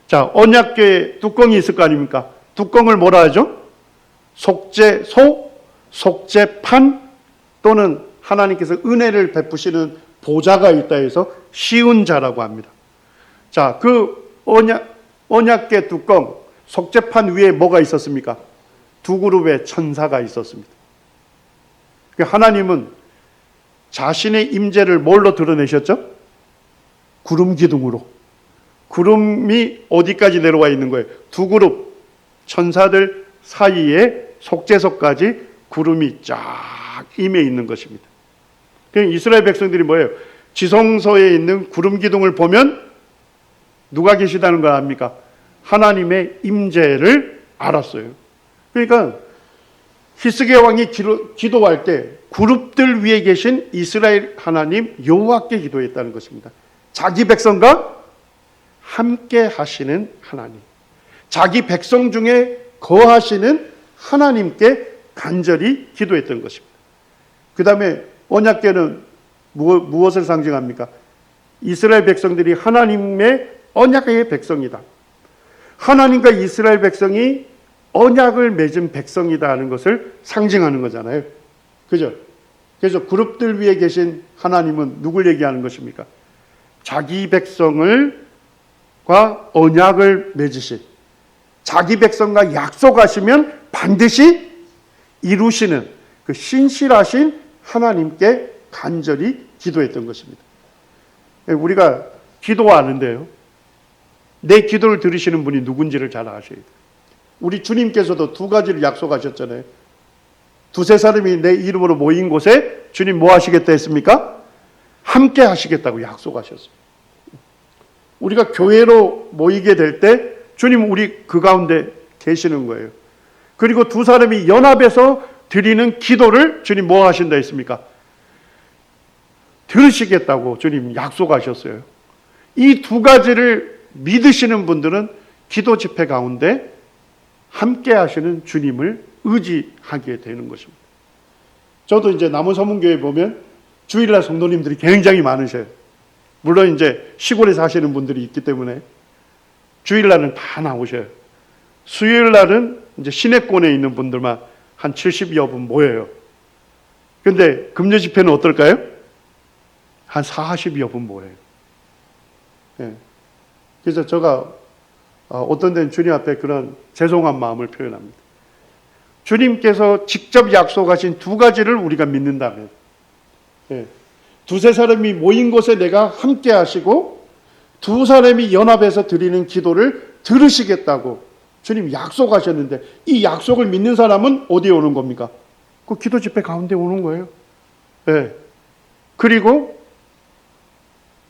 자, 언약궤 뚜껑이 있을 거 아닙니까? 뚜껑을 뭐라 하죠? 속죄소, 속죄판 또는 하나님께서 은혜를 베푸시는 보좌가 있다 해서 쉬운 자라고 합니다. 자, 그 언약궤 뚜껑, 속죄판 위에 뭐가 있었습니까? 두 그룹의 천사가 있었습니다. 하나님은 자신의 임재를 뭘로 드러내셨죠? 구름 기둥으로. 구름이 어디까지 내려와 있는 거예요? 두 그룹 천사들 사이에 속죄소까지 구름이 쫙 임해 있는 것입니다. 이스라엘 백성들이 뭐예요? 지성소에 있는 구름 기둥을 보면 누가 계시다는 걸 압니까? 하나님의 임재를 알았어요. 그러니까 히스기야 왕이 기도할 때 그룹들 위에 계신 이스라엘 하나님 여호와께 기도했다는 것입니다. 자기 백성과 함께 하시는 하나님, 자기 백성 중에 거하시는 하나님께 간절히 기도했던 것입니다. 그 다음에 언약궤는 무엇을 상징합니까? 이스라엘 백성들이 하나님의 언약의 백성이다. 하나님과 이스라엘 백성이 언약을 맺은 백성이다 하는 것을 상징하는 거잖아요. 그죠? 그래서 그룹들 위에 계신 하나님은 누굴 얘기하는 것입니까? 자기 백성과 언약을 맺으신, 자기 백성과 약속하시면 반드시 이루시는 그 신실하신 하나님께 간절히 기도했던 것입니다. 우리가 기도하는데요, 내 기도를 들으시는 분이 누군지를 잘 아셔야 돼요. 우리 주님께서도 두 가지를 약속하셨잖아요. 두세 사람이 내 이름으로 모인 곳에 주님 뭐 하시겠다 했습니까? 함께 하시겠다고 약속하셨어요. 우리가 교회로 모이게 될 때 주님 우리 그 가운데 계시는 거예요. 그리고 두 사람이 연합해서 드리는 기도를 주님 뭐 하신다 했습니까? 들으시겠다고 주님 약속하셨어요. 이 두 가지를 믿으시는 분들은 기도 집회 가운데 함께 하시는 주님을 의지하게 되는 것입니다. 저도 이제 남원서문교회 보면 주일날 성도님들이 굉장히 많으셔요. 물론 이제 시골에 사시는 분들이 있기 때문에 주일날은 다 나오셔요. 수요일날은 이제 시내권에 있는 분들만 한 70여 분 모여요. 근데 금요 집회는 어떨까요? 한 40여 분 모여요. 예. 그래서 제가 어떤 데는 주님 앞에 그런 죄송한 마음을 표현합니다. 주님께서 직접 약속하신 두 가지를 우리가 믿는다면, 예. 두세 사람이 모인 곳에 내가 함께 하시고 두 사람이 연합해서 드리는 기도를 들으시겠다고 주님 약속하셨는데, 이 약속을 믿는 사람은 어디에 오는 겁니까? 그 기도 집회 가운데 오는 거예요. 예. 그리고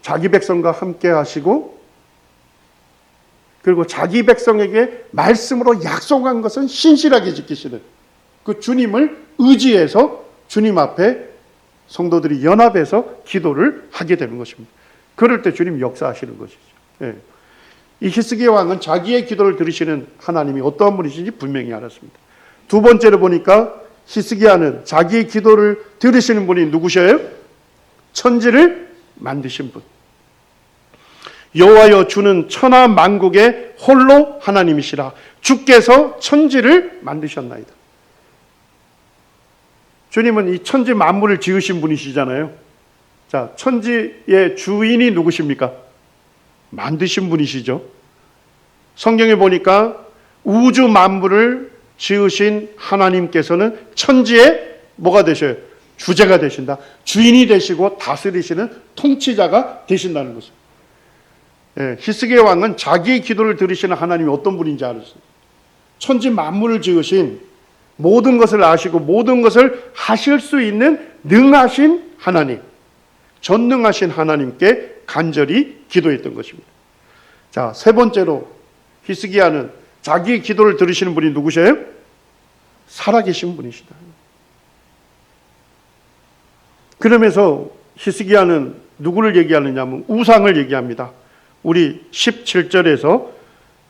자기 백성과 함께 하시고, 그리고 자기 백성에게 말씀으로 약속한 것은 신실하게 지키시는 그 주님을 의지해서 주님 앞에 성도들이 연합해서 기도를 하게 되는 것입니다. 그럴 때 주님 역사하시는 것이죠. 예. 이 히스기야 왕은 자기의 기도를 들으시는 하나님이 어떠한 분이신지 분명히 알았습니다. 두 번째로 보니까 히스기야는 자기의 기도를 들으시는 분이 누구셔요? 천지를 만드신 분. 여호와여, 주는 천하 만국의 홀로 하나님이시라. 주께서 천지를 만드셨나이다. 주님은 이 천지 만물을 지으신 분이시잖아요. 자, 천지의 주인이 누구십니까? 만드신 분이시죠. 성경에 보니까 우주 만물을 지으신 하나님께서는 천지에 뭐가 되셔요? 주제가 되신다. 주인이 되시고 다스리시는 통치자가 되신다는 것입니다. 예, 히스기야 왕은 자기의 기도를 들으시는 하나님이 어떤 분인지 알았어요. 천지 만물을 지으신, 모든 것을 아시고 모든 것을 하실 수 있는 능하신 하나님, 전능하신 하나님께 간절히 기도했던 것입니다. 자, 세 번째로 히스기야는 자기의 기도를 들으시는 분이 누구세요? 살아계신 분이시다. 그러면서 히스기야는 누구를 얘기하느냐면 우상을 얘기합니다. 우리 17절에서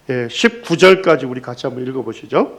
19절까지 우리 같이 한번 읽어보시죠.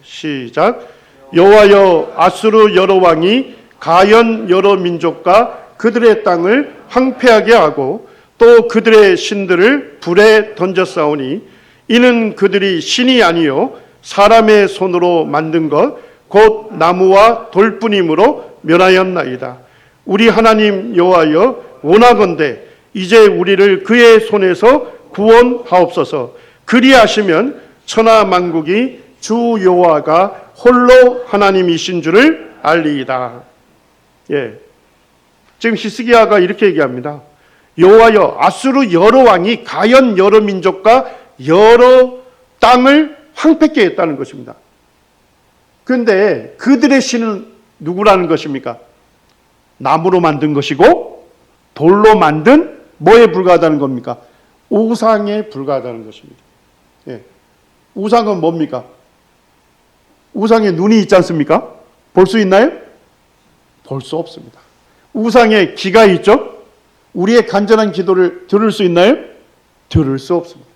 시작. 여호와여, 아수르 여러 왕이 가연 여러 민족과 그들의 땅을 황폐하게 하고 또 그들의 신들을 불에 던졌사오니 이는 그들이 신이 아니요 사람의 손으로 만든 것 곧 나무와 돌뿐이므로 멸하였나이다. 우리 하나님 여호와여, 원하건대 이제 우리를 그의 손에서 구원하옵소서. 그리하시면 천하 만국이 주 여호와가 홀로 하나님이신 줄을 알리이다. 예. 지금 히스기야가 이렇게 얘기합니다. 여호와여, 아수르 여러 왕이 가연 여러 민족과 여러 땅을 황폐케 했다는 것입니다. 그런데 그들의 신은 누구라는 것입니까? 나무로 만든 것이고 돌로 만든 뭐에 불과하다는 겁니까? 우상에 불과하다는 것입니다. 예. 우상은 뭡니까? 우상에 눈이 있지 않습니까? 볼 수 있나요? 볼 수 없습니다. 우상에 귀가 있죠? 우리의 간절한 기도를 들을 수 있나요? 들을 수 없습니다.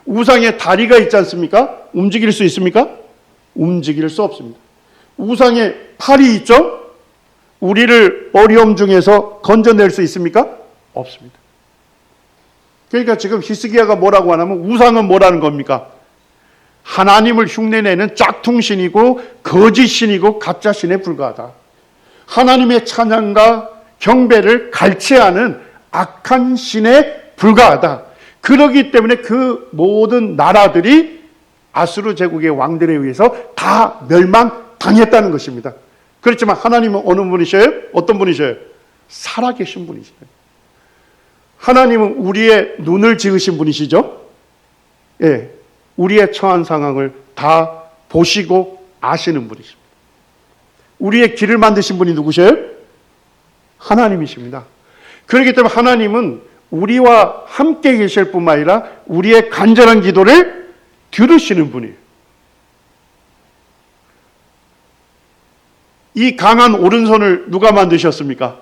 우상에 다리가 있지 않습니까? 움직일 수 있습니까? 움직일 수 없습니다. 우상에 팔이 있죠? 우리를 어려움 중에서 건져낼 수 있습니까? 없습니다. 그러니까 지금 히스기야가 뭐라고 하냐면 우상은 뭐라는 겁니까? 하나님을 흉내내는 짝퉁신이고 거짓신이고 가짜신에 불과하다. 하나님의 찬양과 경배를 갈취하는 악한 신에 불과하다. 그러기 때문에 그 모든 나라들이 아수르 제국의 왕들에 의해서 다 멸망당했다는 것입니다. 그렇지만 하나님은 어느 분이셔요? 어떤 분이셔요? 살아계신 분이셔요. 하나님은 우리의 눈을 지으신 분이시죠? 예, 우리의 처한 상황을 다 보시고 아시는 분이십니다. 우리의 길을 만드신 분이 누구셔요? 하나님이십니다. 그렇기 때문에 하나님은 우리와 함께 계실 뿐만 아니라 우리의 간절한 기도를 들으시는 분이에요. 이 강한 오른손을 누가 만드셨습니까?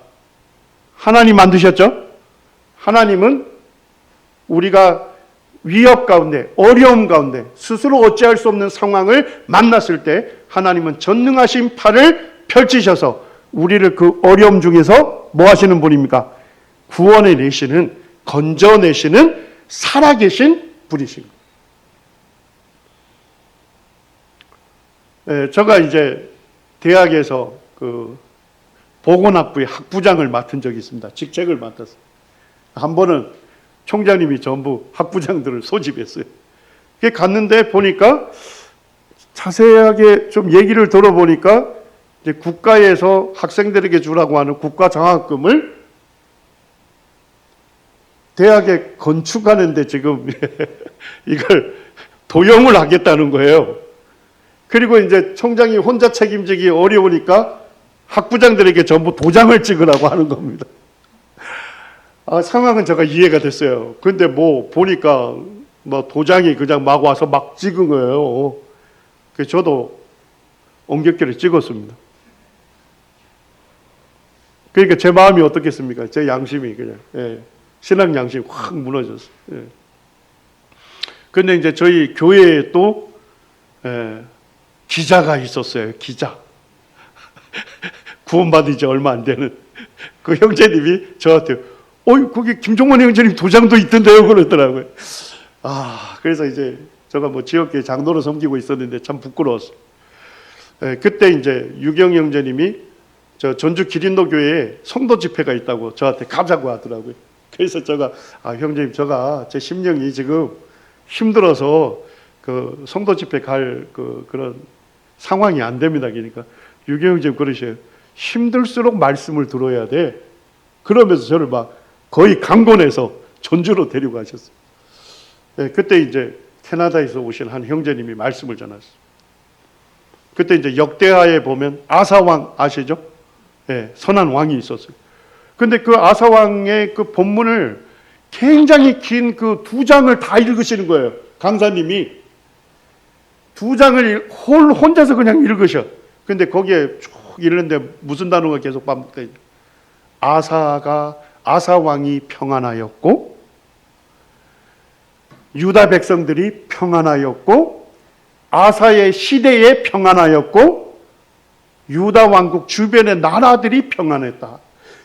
하나님 만드셨죠? 하나님은 우리가 위협 가운데, 어려움 가운데, 스스로 어찌할 수 없는 상황을 만났을 때 하나님은 전능하신 팔을 펼치셔서 우리를 그 어려움 중에서 뭐 하시는 분입니까? 구원해 내시는, 건져내시는 살아계신 분이십니다. 제가 이제 대학에서 그 보건학부의 학부장을 맡은 적이 있습니다. 직책을 맡았어요. 한 번은 총장님이 전부 학부장들을 소집했어요. 갔는데 보니까 자세하게 좀 얘기를 들어보니까 이제 국가에서 학생들에게 주라고 하는 국가 장학금을 대학에 건축하는데 지금 이걸 도용을 하겠다는 거예요. 그리고 이제 총장이 혼자 책임지기 어려우니까 학부장들에게 전부 도장을 찍으라고 하는 겁니다. 상황은 제가 이해가 됐어요. 근데 뭐 보니까 뭐 도장이 그냥 막 와서 막 찍은 거예요. 그래서 저도 엉겹결에 찍었습니다. 그러니까 제 마음이 어떻겠습니까? 제 양심이 그냥 신앙 양심이 확 무너졌어요. 근데 이제 저희 교회에 또 기자가 있었어요. 기자. 구원받은 지 얼마 안 되는 그 형제님이 저한테 거기 김종원 형제님 도장도 있던데요 그러더라고요. 그래서 이제 제가 뭐 지역교회 장로로 섬기고 있었는데 참 부끄러웠어요. 그때 이제 유경 형제님이 저 전주 기린도 교회에 성도 집회가 있다고 저한테 가자고 하더라고요. 그래서 제가 형제님 제가 제 심령이 지금 힘들어서 그 성도 집회 갈 그런 상황이 안 됩니다. 그러니까 유경 형제님 그러셔요. 힘들수록 말씀을 들어야 돼. 그러면서 저를 막 거의 강권해서 전주로 데리고 가셨어요. 그때 이제 캐나다에서 오신 한 형제님이 말씀을 전하셨어요. 그때 이제 역대하에 보면 아사왕 아시죠? 선한 왕이 있었어요. 근데 그 아사왕의 그 본문을 굉장히 긴 그 2장을 다 읽으시는 거예요. 강사님이 2장을 혼자서 그냥 읽으셔. 근데 거기에 쭉 읽는데 무슨 단어가 계속 반복돼요. 아사 왕이 평안하였고 유다 백성들이 평안하였고 아사의 시대에 평안하였고 유다 왕국 주변의 나라들이 평안했다.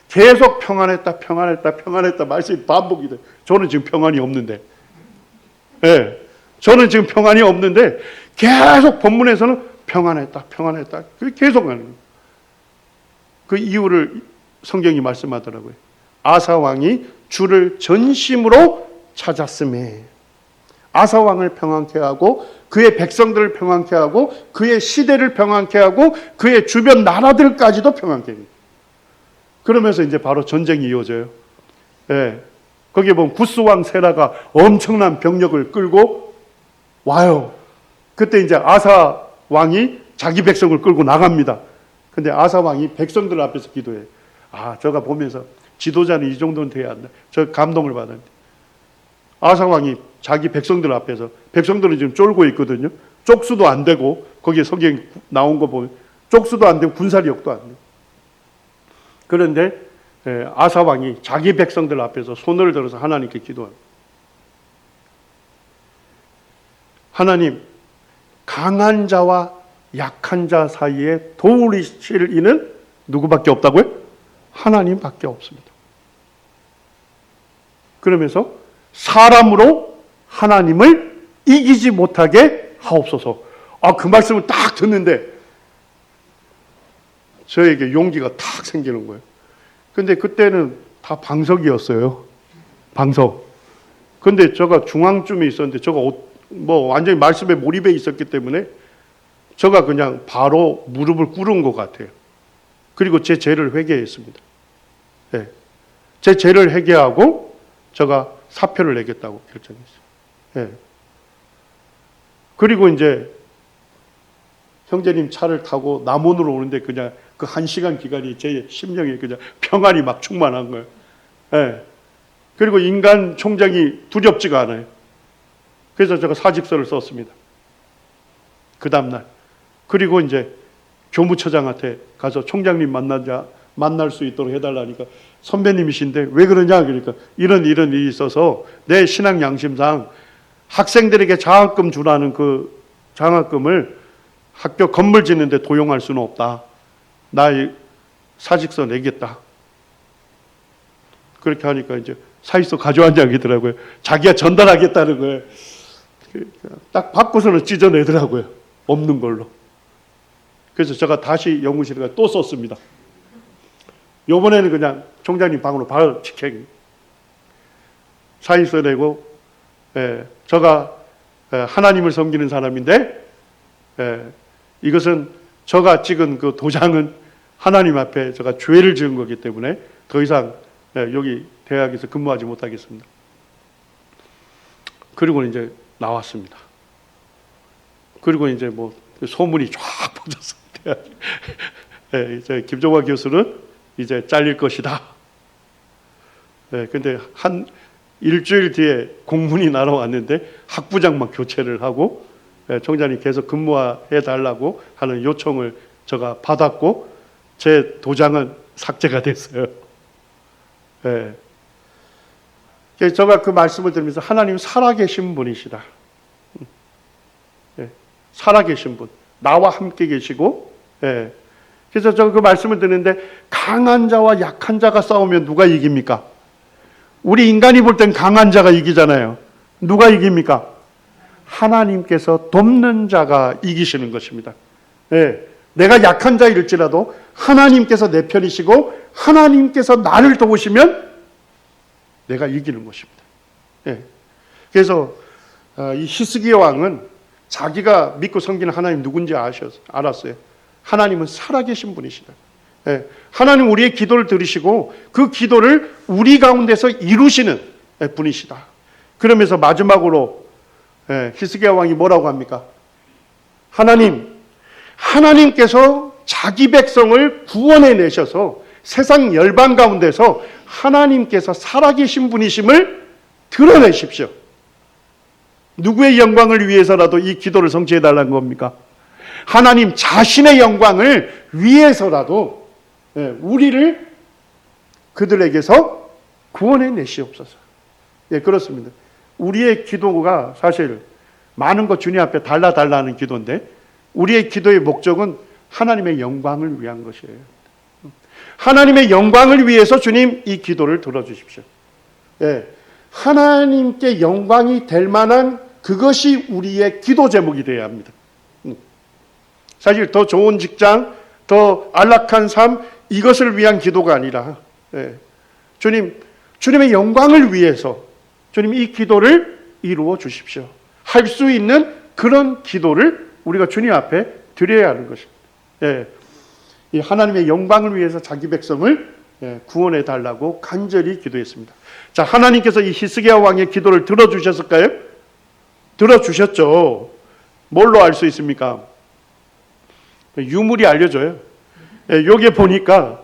계속 평안했다 말씀이 반복이 돼요. 저는 지금 평안이 없는데 저는 지금 평안이 없는데 계속 본문에서는 평안했다. 그게 계속 하는 거예요. 그 이유를 성경이 말씀하더라고요. 아사 왕이 주를 전심으로 찾았음에 아사 왕을 평안케 하고 그의 백성들을 평안케 하고 그의 시대를 평안케 하고 그의 주변 나라들까지도 평안케 합니다. 그러면서 이제 바로 전쟁이 이어져요. 거기에 보면 구스 왕 세라가 엄청난 병력을 끌고 와요. 그때 이제 아사 왕이 자기 백성을 끌고 나갑니다. 근데 아사 왕이 백성들 앞에서 기도해요. 제가 보면서 지도자는 이 정도는 돼야 한다. 저 감동을 받았는데 아사 왕이 자기 백성들 앞에서 백성들은 지금 쫄고 있거든요. 쪽수도 안 되고 거기에 성경 나온 거 보면 쪽수도 안 되고 군사력도 안 되고 그런데 아사 왕이 자기 백성들 앞에서 손을 들어서 하나님께 기도합니다. 하나님, 강한 자와 약한 자 사이에 도우실 이는 누구밖에 없다고요? 하나님밖에 없습니다. 그러면서 사람으로 하나님을 이기지 못하게 하옵소서. 그 말씀을 딱 듣는데 저에게 용기가 탁 생기는 거예요. 근데 그때는 다 방석이었어요. 방석. 근데 제가 중앙쯤에 있었는데 제가 뭐 완전히 말씀에 몰입해 있었기 때문에 제가 그냥 바로 무릎을 꿇은 것 같아요. 그리고 제 죄를 회개했습니다. 제 죄를 회개하고 제가 사표를 내겠다고 결정했어요. 그리고 이제 형제님 차를 타고 남원으로 오는데 그냥 그 1시간 기간이 제 심령에 그냥 평안이 막 충만한 거예요. 그리고 인간 총장이 두렵지가 않아요. 그래서 제가 사직서를 썼습니다. 그 다음날. 그리고 이제 교무처장한테 가서 총장님 만날 수 있도록 해달라니까 선배님이신데 왜 그러냐 그러니까 이런 일이 있어서 내 신앙 양심상 학생들에게 장학금 주라는 그 장학금을 학교 건물 짓는데 도용할 수는 없다. 나 사직서 내겠다. 그렇게 하니까 이제 사직서 가져왔냐고 하더라고요. 자기가 전달하겠다는 거예요. 딱 받고서는 찢어내더라고요. 없는 걸로. 그래서 제가 다시 연구실에 또 썼습니다. 요번에는 그냥 총장님 방으로 바로 직행 사인 써내고, 제가 하나님을 섬기는 사람인데, 이것은 제가 찍은 그 도장은 하나님 앞에 제가 죄를 지은 거기 때문에 더 이상 여기 대학에서 근무하지 못하겠습니다. 그리고 이제 나왔습니다. 그리고 이제 뭐 소문이 쫙 퍼졌어요. 이제 김종화 교수는 이제 잘릴 것이다. 근데 한 일주일 뒤에 공문이 날아왔는데 학부장만 교체를 하고 총장님 계속 근무해 달라고 하는 요청을 제가 받았고 제 도장은 삭제가 됐어요. 제가 그 말씀을 들으면서 하나님 살아계신 분이시다. 살아계신 분, 나와 함께 계시고, 그래서 제가 그 말씀을 듣는데 강한 자와 약한 자가 싸우면 누가 이깁니까? 우리 인간이 볼 땐 강한 자가 이기잖아요. 누가 이깁니까? 하나님께서 돕는 자가 이기시는 것입니다. 내가 약한 자일지라도 하나님께서 내 편이시고 하나님께서 나를 도우시면 내가 이기는 것입니다. 그래서 이 히스기야 왕은 자기가 믿고 섬기는 하나님 누군지 알았어요. 하나님은 살아계신 분이시다. 하나님 우리의 기도를 들으시고 그 기도를 우리 가운데서 이루시는 분이시다. 그러면서 마지막으로 히스기야 왕이 뭐라고 합니까? 하나님께서 자기 백성을 구원해 내셔서 세상 열방 가운데서 하나님께서 살아계신 분이심을 드러내십시오. 누구의 영광을 위해서라도 이 기도를 성취해 달라는 겁니까? 하나님 자신의 영광을 위해서라도 우리를 그들에게서 구원해 내시옵소서. 그렇습니다. 우리의 기도가 사실 많은 것 주님 앞에 달라는 기도인데 우리의 기도의 목적은 하나님의 영광을 위한 것이에요. 하나님의 영광을 위해서 주님 이 기도를 들어주십시오. 하나님께 영광이 될 만한 그것이 우리의 기도 제목이 되어야 합니다. 사실 더 좋은 직장, 더 안락한 삶 이것을 위한 기도가 아니라 주님의 영광을 위해서 주님 이 기도를 이루어 주십시오. 할 수 있는 그런 기도를 우리가 주님 앞에 드려야 하는 것입니다. 이 하나님의 영광을 위해서 자기 백성을 구원해 달라고 간절히 기도했습니다. 자, 하나님께서 이 히스기야 왕의 기도를 들어주셨을까요? 들어주셨죠. 뭘로 알 수 있습니까? 유물이 알려줘요. 여기에 보니까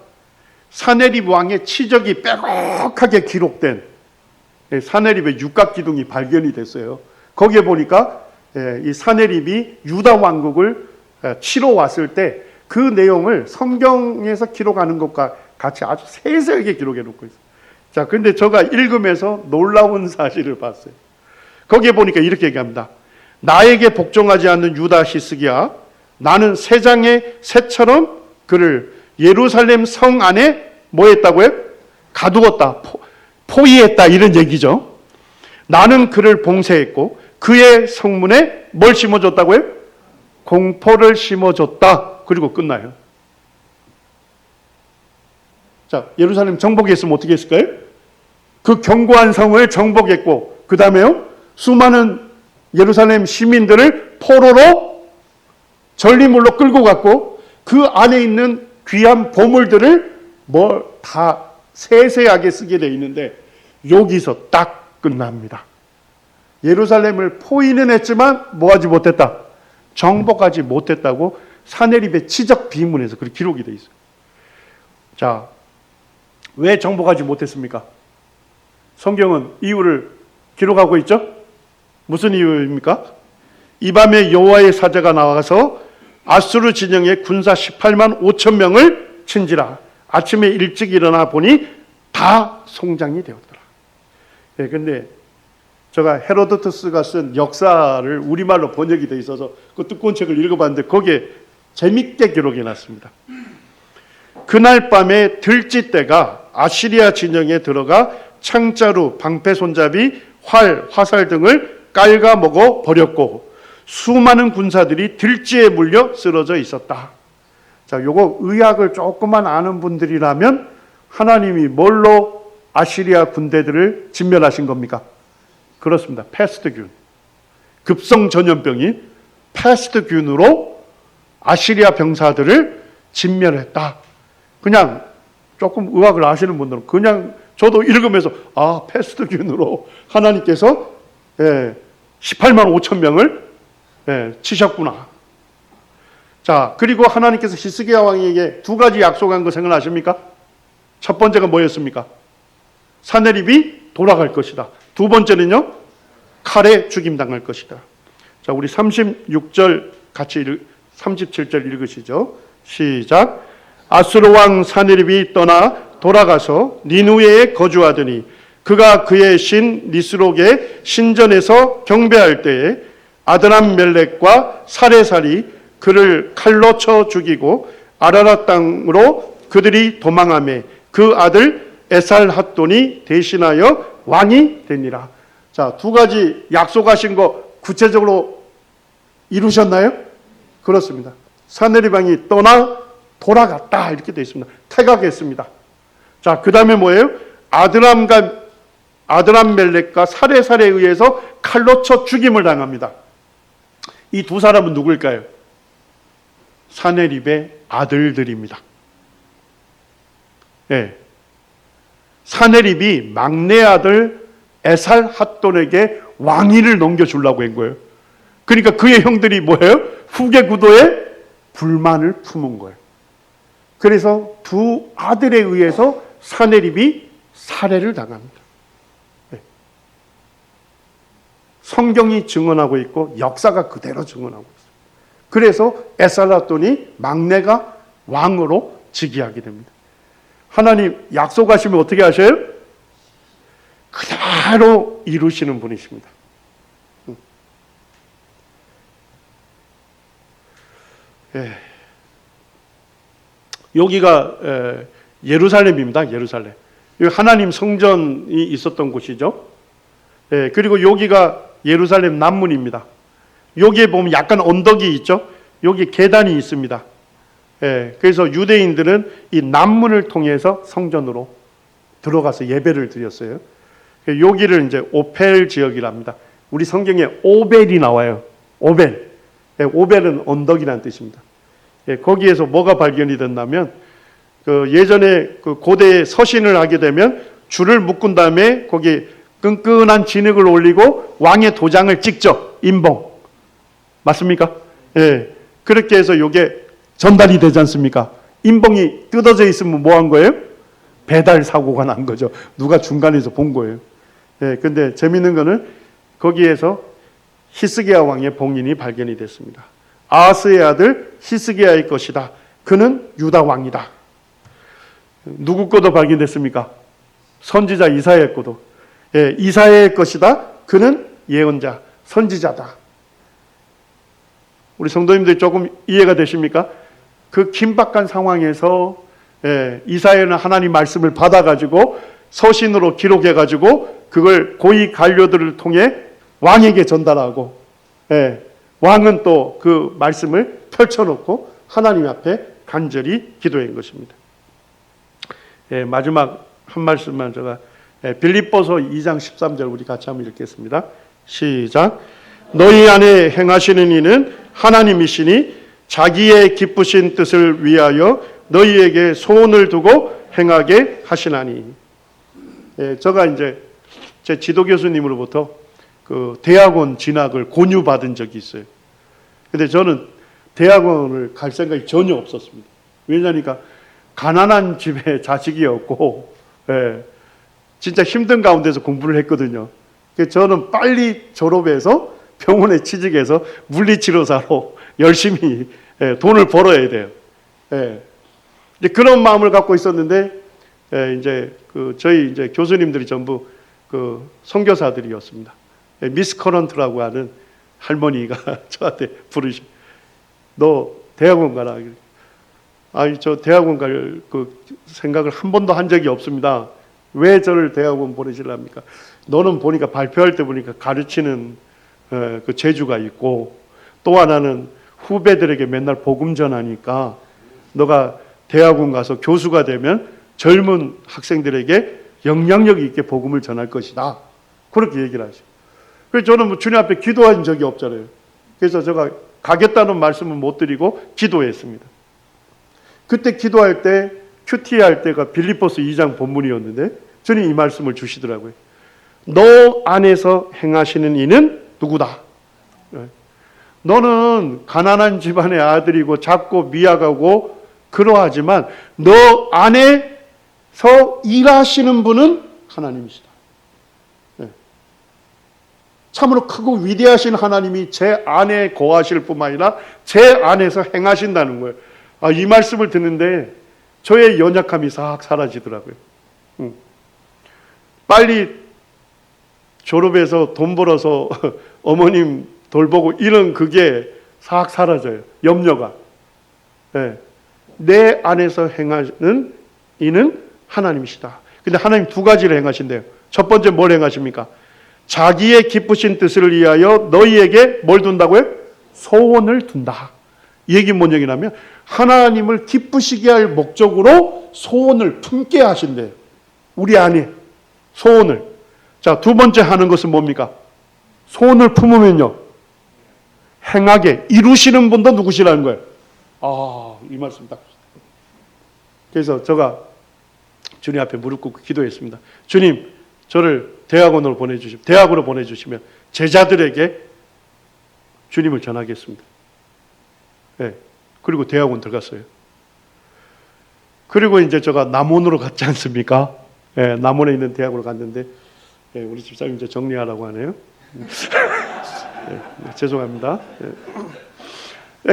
사네립 왕의 치적이 빼곡하게 기록된 사네립의 육각기둥이 발견이 됐어요. 거기에 보니까 이 사네립이 유다 왕국을 치러 왔을 때 그 내용을 성경에서 기록하는 것과 같이 아주 세세하게 기록해 놓고 있어요. 자, 근데 제가 읽으면서 놀라운 사실을 봤어요. 거기에 보니까 이렇게 얘기합니다. 나에게 복종하지 않는 유다 히스기야, 나는 새 장의 새처럼 그를 예루살렘 성 안에 뭐 했다고요? 가두었다, 포위했다 이런 얘기죠. 나는 그를 봉쇄했고 그의 성문에 뭘 심어줬다고요? 공포를 심어줬다. 그리고 끝나요. 자, 예루살렘 정복했으면 어떻게 했을까요? 그 견고한 성을 정복했고 그 다음에요 수많은 예루살렘 시민들을 포로로 전리물로 끌고 갔고 그 안에 있는 귀한 보물들을 뭐 다 세세하게 쓰게 돼 있는데 여기서 딱 끝납니다. 예루살렘을 포위는 했지만 뭐하지 못했다? 정복하지 못했다고 사네립의 치적 비문에서 그렇게 기록이 돼 있어요. 자, 왜 정복하지 못했습니까? 성경은 이유를 기록하고 있죠? 무슨 이유입니까? 이 밤에 여호와의 사자가 나와서 아수르 진영의 군사 18만 5천 명을 친지라. 아침에 일찍 일어나 보니 다 송장이 되었더라. 근데 제가 헤로도투스가 쓴 역사를 우리말로 번역이 돼 있어서 그 두꺼운 책을 읽어봤는데 거기에 재밌게 기록해 놨습니다. 그날 밤에 들쥐 떼가 아시리아 진영에 들어가 창자루, 방패 손잡이, 활, 화살 등을 깔아먹어 버렸고 수많은 군사들이 들쥐에 물려 쓰러져 있었다. 자, 요거 의학을 조금만 아는 분들이라면 하나님이 뭘로 아시리아 군대들을 진멸하신 겁니까? 그렇습니다. 패스트균. 급성 전염병이 패스트균으로 아시리아 병사들을 진멸했다. 그냥 조금 의학을 아시는 분들은 그냥 저도 읽으면서 패스트균으로 하나님께서 18만 5천 명을 치셨구나. 자, 그리고 하나님께서 히스기야 왕에게 두 가지 약속한 거 생각나십니까? 첫 번째가 뭐였습니까? 사내립이 돌아갈 것이다. 두 번째는요, 칼에 죽임당할 것이다. 자, 우리 36절 같이 37절 읽으시죠. 시작. 아수르 왕 사내립이 떠나 돌아가서 니누에에 거주하더니 그가 그의 신 니스록의 신전에서 경배할 때에 아드람멜렉과 사레살이 그를 칼로 쳐 죽이고 아라랏 땅으로 그들이 도망하매 그 아들 에살핫돈이 대신하여 왕이 되니라. 자, 두 가지 약속하신 거 구체적으로 이루셨나요? 그렇습니다. 사내립 왕이 떠나 돌아갔다 이렇게 되어 있습니다. 퇴각했습니다. 자, 그 다음에 뭐예요? 아드람멜렉과 사레살에 의해서 칼로 쳐 죽임을 당합니다. 이 두 사람은 누구일까요? 사내립의 아들들입니다. 예. 사내립이 막내 아들 에살핫돈에게 왕위를 넘겨주려고 한 거예요. 그러니까 그의 형들이 뭐예요? 후계 구도에 불만을 품은 거예요. 그래서 두 아들에 의해서 사내립이 살해를 당합니다. 네. 성경이 증언하고 있고 역사가 그대로 증언하고 있어요. 그래서 에살핫돈이 막내가 왕으로 즉위하게 됩니다. 하나님 약속하시면 어떻게 하셔요? 그대로 이루시는 분이십니다. 여기가 예루살렘입니다. 예루살렘. 여기 하나님 성전이 있었던 곳이죠. 그리고 여기가 예루살렘 남문입니다. 여기에 보면 약간 언덕이 있죠. 여기 계단이 있습니다. 그래서 유대인들은 이 남문을 통해서 성전으로 들어가서 예배를 드렸어요. 여기를 이제 오펠 지역이랍니다. 우리 성경에 오벨이 나와요. 오벨. 오벨은 언덕이라는 뜻입니다. 거기에서 뭐가 발견이 됐냐면 예전에 그 고대에 서신을 하게 되면 줄을 묶은 다음에 거기 끈끈한 진흙을 올리고 왕의 도장을 찍죠. 인봉. 맞습니까? 예. 그렇게 해서 이게 전달이 되지 않습니까? 인봉이 뜯어져 있으면 뭐 한 거예요? 배달 사고가 난 거죠. 누가 중간에서 본 거예요. 예. 근데 재밌는 거는 거기에서 히스기야 왕의 봉인이 발견이 됐습니다. 아하스의 아들 히스기야의 것이다. 그는 유다 왕이다. 누구 거도 발견됐습니까? 선지자 이사야의 거도. 예, 이사야의 것이다. 그는 예언자, 선지자다. 우리 성도님들 조금 이해가 되십니까? 그 긴박한 상황에서 이사야는 하나님 말씀을 받아가지고 서신으로 기록해가지고 그걸 고위 관료들을 통해 왕에게 전달하고 왕은 또 그 말씀을 펼쳐놓고 하나님 앞에 간절히 기도한 것입니다. 마지막 한 말씀만 제가 빌립보서 2장 13절 우리 같이 한번 읽겠습니다. 시작. 너희 안에 행하시는 이는 하나님이시니 자기의 기쁘신 뜻을 위하여 너희에게 소원을 두고 행하게 하시나니. 제가 이제 제 지도 교수님으로부터 그 대학원 진학을 권유받은 적이 있어요. 근데 저는 대학원을 갈 생각이 전혀 없었습니다. 왜냐니까 가난한 집에 자식이었고, 진짜 힘든 가운데서 공부를 했거든요. 그래서 저는 빨리 졸업해서 병원에 취직해서 물리치료사로 열심히 돈을 벌어야 돼요. 이제 그런 마음을 갖고 있었는데, 이제 저희 이제 교수님들이 전부 그 선교사들이었습니다. 미스 커런트라고 하는 할머니가 저한테 부르시. 너 대학원 가라. 아니 저 대학원 갈 그 생각을 한 번도 한 적이 없습니다. 왜 저를 대학원 보내시랍니까? 너는 보니까 발표할 때 보니까 가르치는 그 재주가 있고 또 하나는 후배들에게 맨날 복음 전하니까 너가 대학원 가서 교수가 되면 젊은 학생들에게 영향력 있게 복음을 전할 것이다. 그렇게 얘기를 하죠. 그래서 저는 뭐 주님 앞에 기도한 적이 없잖아요. 그래서 제가 가겠다는 말씀은 못 드리고 기도했습니다. 그때 기도할 때 큐티 할 때가 빌립보서 2장 본문이었는데 주님 이 말씀을 주시더라고요. 너 안에서 행하시는 이는 누구다? 너는 가난한 집안의 아들이고 작고 미약하고 그러하지만 너 안에서 일하시는 분은 하나님이시다. 참으로 크고 위대하신 하나님이 제 안에 거하실 뿐만 아니라 제 안에서 행하신다는 거예요. 이 말씀을 듣는데 저의 연약함이 싹 사라지더라고요. 빨리 졸업해서 돈 벌어서 어머님 돌보고 이런 그게 싹 사라져요. 염려가. 내 안에서 행하는 이는 하나님이시다. 근데 하나님 두 가지를 행하신대요. 첫 번째 뭘 행하십니까? 자기의 기쁘신 뜻을 위하여 너희에게 뭘 둔다고요? 소원을 둔다. 이 얘기 뭔 얘기냐면 하나님을 기쁘시게 할 목적으로 소원을 품게 하신대요. 우리 안에 소원을. 자, 두 번째 하는 것은 뭡니까? 소원을 품으면요, 행하게 이루시는 분도 누구시라는 거예요. 이 말씀 딱. 그래서 제가 주님 앞에 무릎 꿇고 기도했습니다. 주님, 저를 대학으로 보내주시면 제자들에게 주님을 전하겠습니다. 그리고 대학원 들어갔어요. 그리고 이제 제가 남원으로 갔지 않습니까? 남원에 있는 대학으로 갔는데 우리 집사님 이제 정리하라고 하네요. 죄송합니다.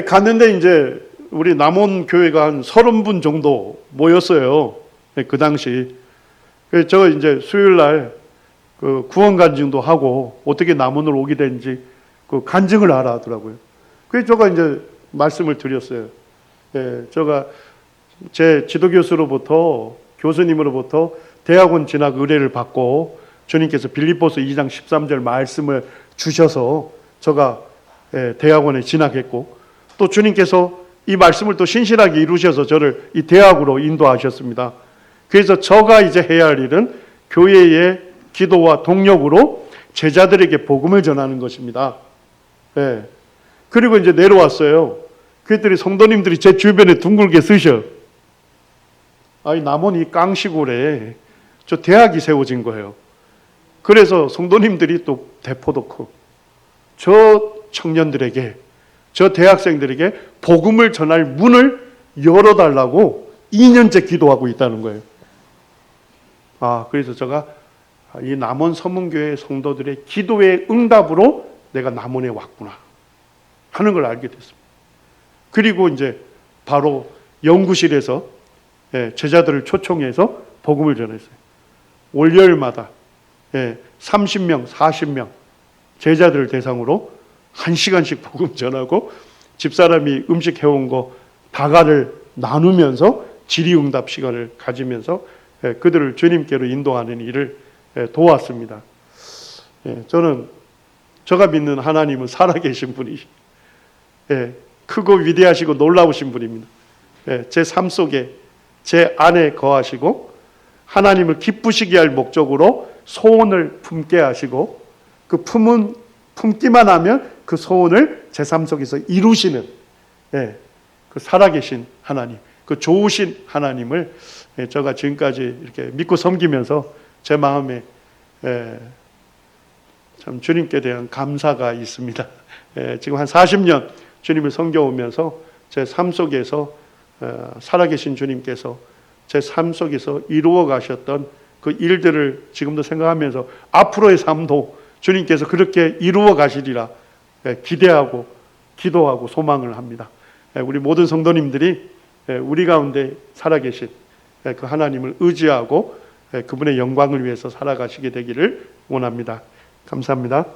갔는데 이제 우리 남원 교회가 한 30분 정도 모였어요. 그 당시. 그래서 저 이제 수요일 날 그 구원 간증도 하고 어떻게 남원으로 오게 된지 그 간증을 하라 하더라고요. 그래서 제가 이제 말씀을 드렸어요. 제가 제 지도교수로부터 교수님으로부터 대학원 진학 의뢰를 받고 주님께서 빌립보서 2장 13절 말씀을 주셔서 제가 대학원에 진학했고 또 주님께서 이 말씀을 또 신실하게 이루셔서 저를 이 대학으로 인도하셨습니다. 그래서 제가 이제 해야 할 일은 교회의 기도와 동력으로 제자들에게 복음을 전하는 것입니다. 그리고 이제 내려왔어요. 그랬더니 성도님들이 제 주변에 둥글게 쓰셔. 남원 이 깡시골에 저 대학이 세워진 거예요. 그래서 성도님들이 또 대포도 크고 저 청년들에게, 저 대학생들에게 복음을 전할 문을 열어달라고 2년째 기도하고 있다는 거예요. 그래서 제가 이 남원 서문교회 성도들의 기도의 응답으로 내가 남원에 왔구나 하는 걸 알게 됐습니다. 그리고 이제 바로 연구실에서 제자들을 초청해서 복음을 전했어요. 월요일마다 30명, 40명 제자들을 대상으로 1시간씩 복음 전하고 집사람이 음식 해온 거 다가를 나누면서 질의응답 시간을 가지면서 그들을 주님께로 인도하는 일을 도왔습니다. 저는 제가 믿는 하나님은 살아계신 분이시, 크고 위대하시고 놀라우신 분입니다. 제 삶 속에 제 안에 거하시고 하나님을 기쁘시게 할 목적으로 소원을 품게 하시고 그 품기만 하면 그 소원을 제 삶 속에서 이루시는 그 살아계신 하나님, 그 좋으신 하나님을 제가 지금까지 이렇게 믿고 섬기면서 제 마음에 참 주님께 대한 감사가 있습니다. 지금 한 40년 주님을 섬겨오면서 제 삶 속에서 살아계신 주님께서 제 삶 속에서 이루어 가셨던 그 일들을 지금도 생각하면서 앞으로의 삶도 주님께서 그렇게 이루어 가시리라 기대하고 기도하고 소망을 합니다. 우리 모든 성도님들이 우리 가운데 살아계신 그 하나님을 의지하고 그분의 영광을 위해서 살아가시게 되기를 원합니다. 감사합니다.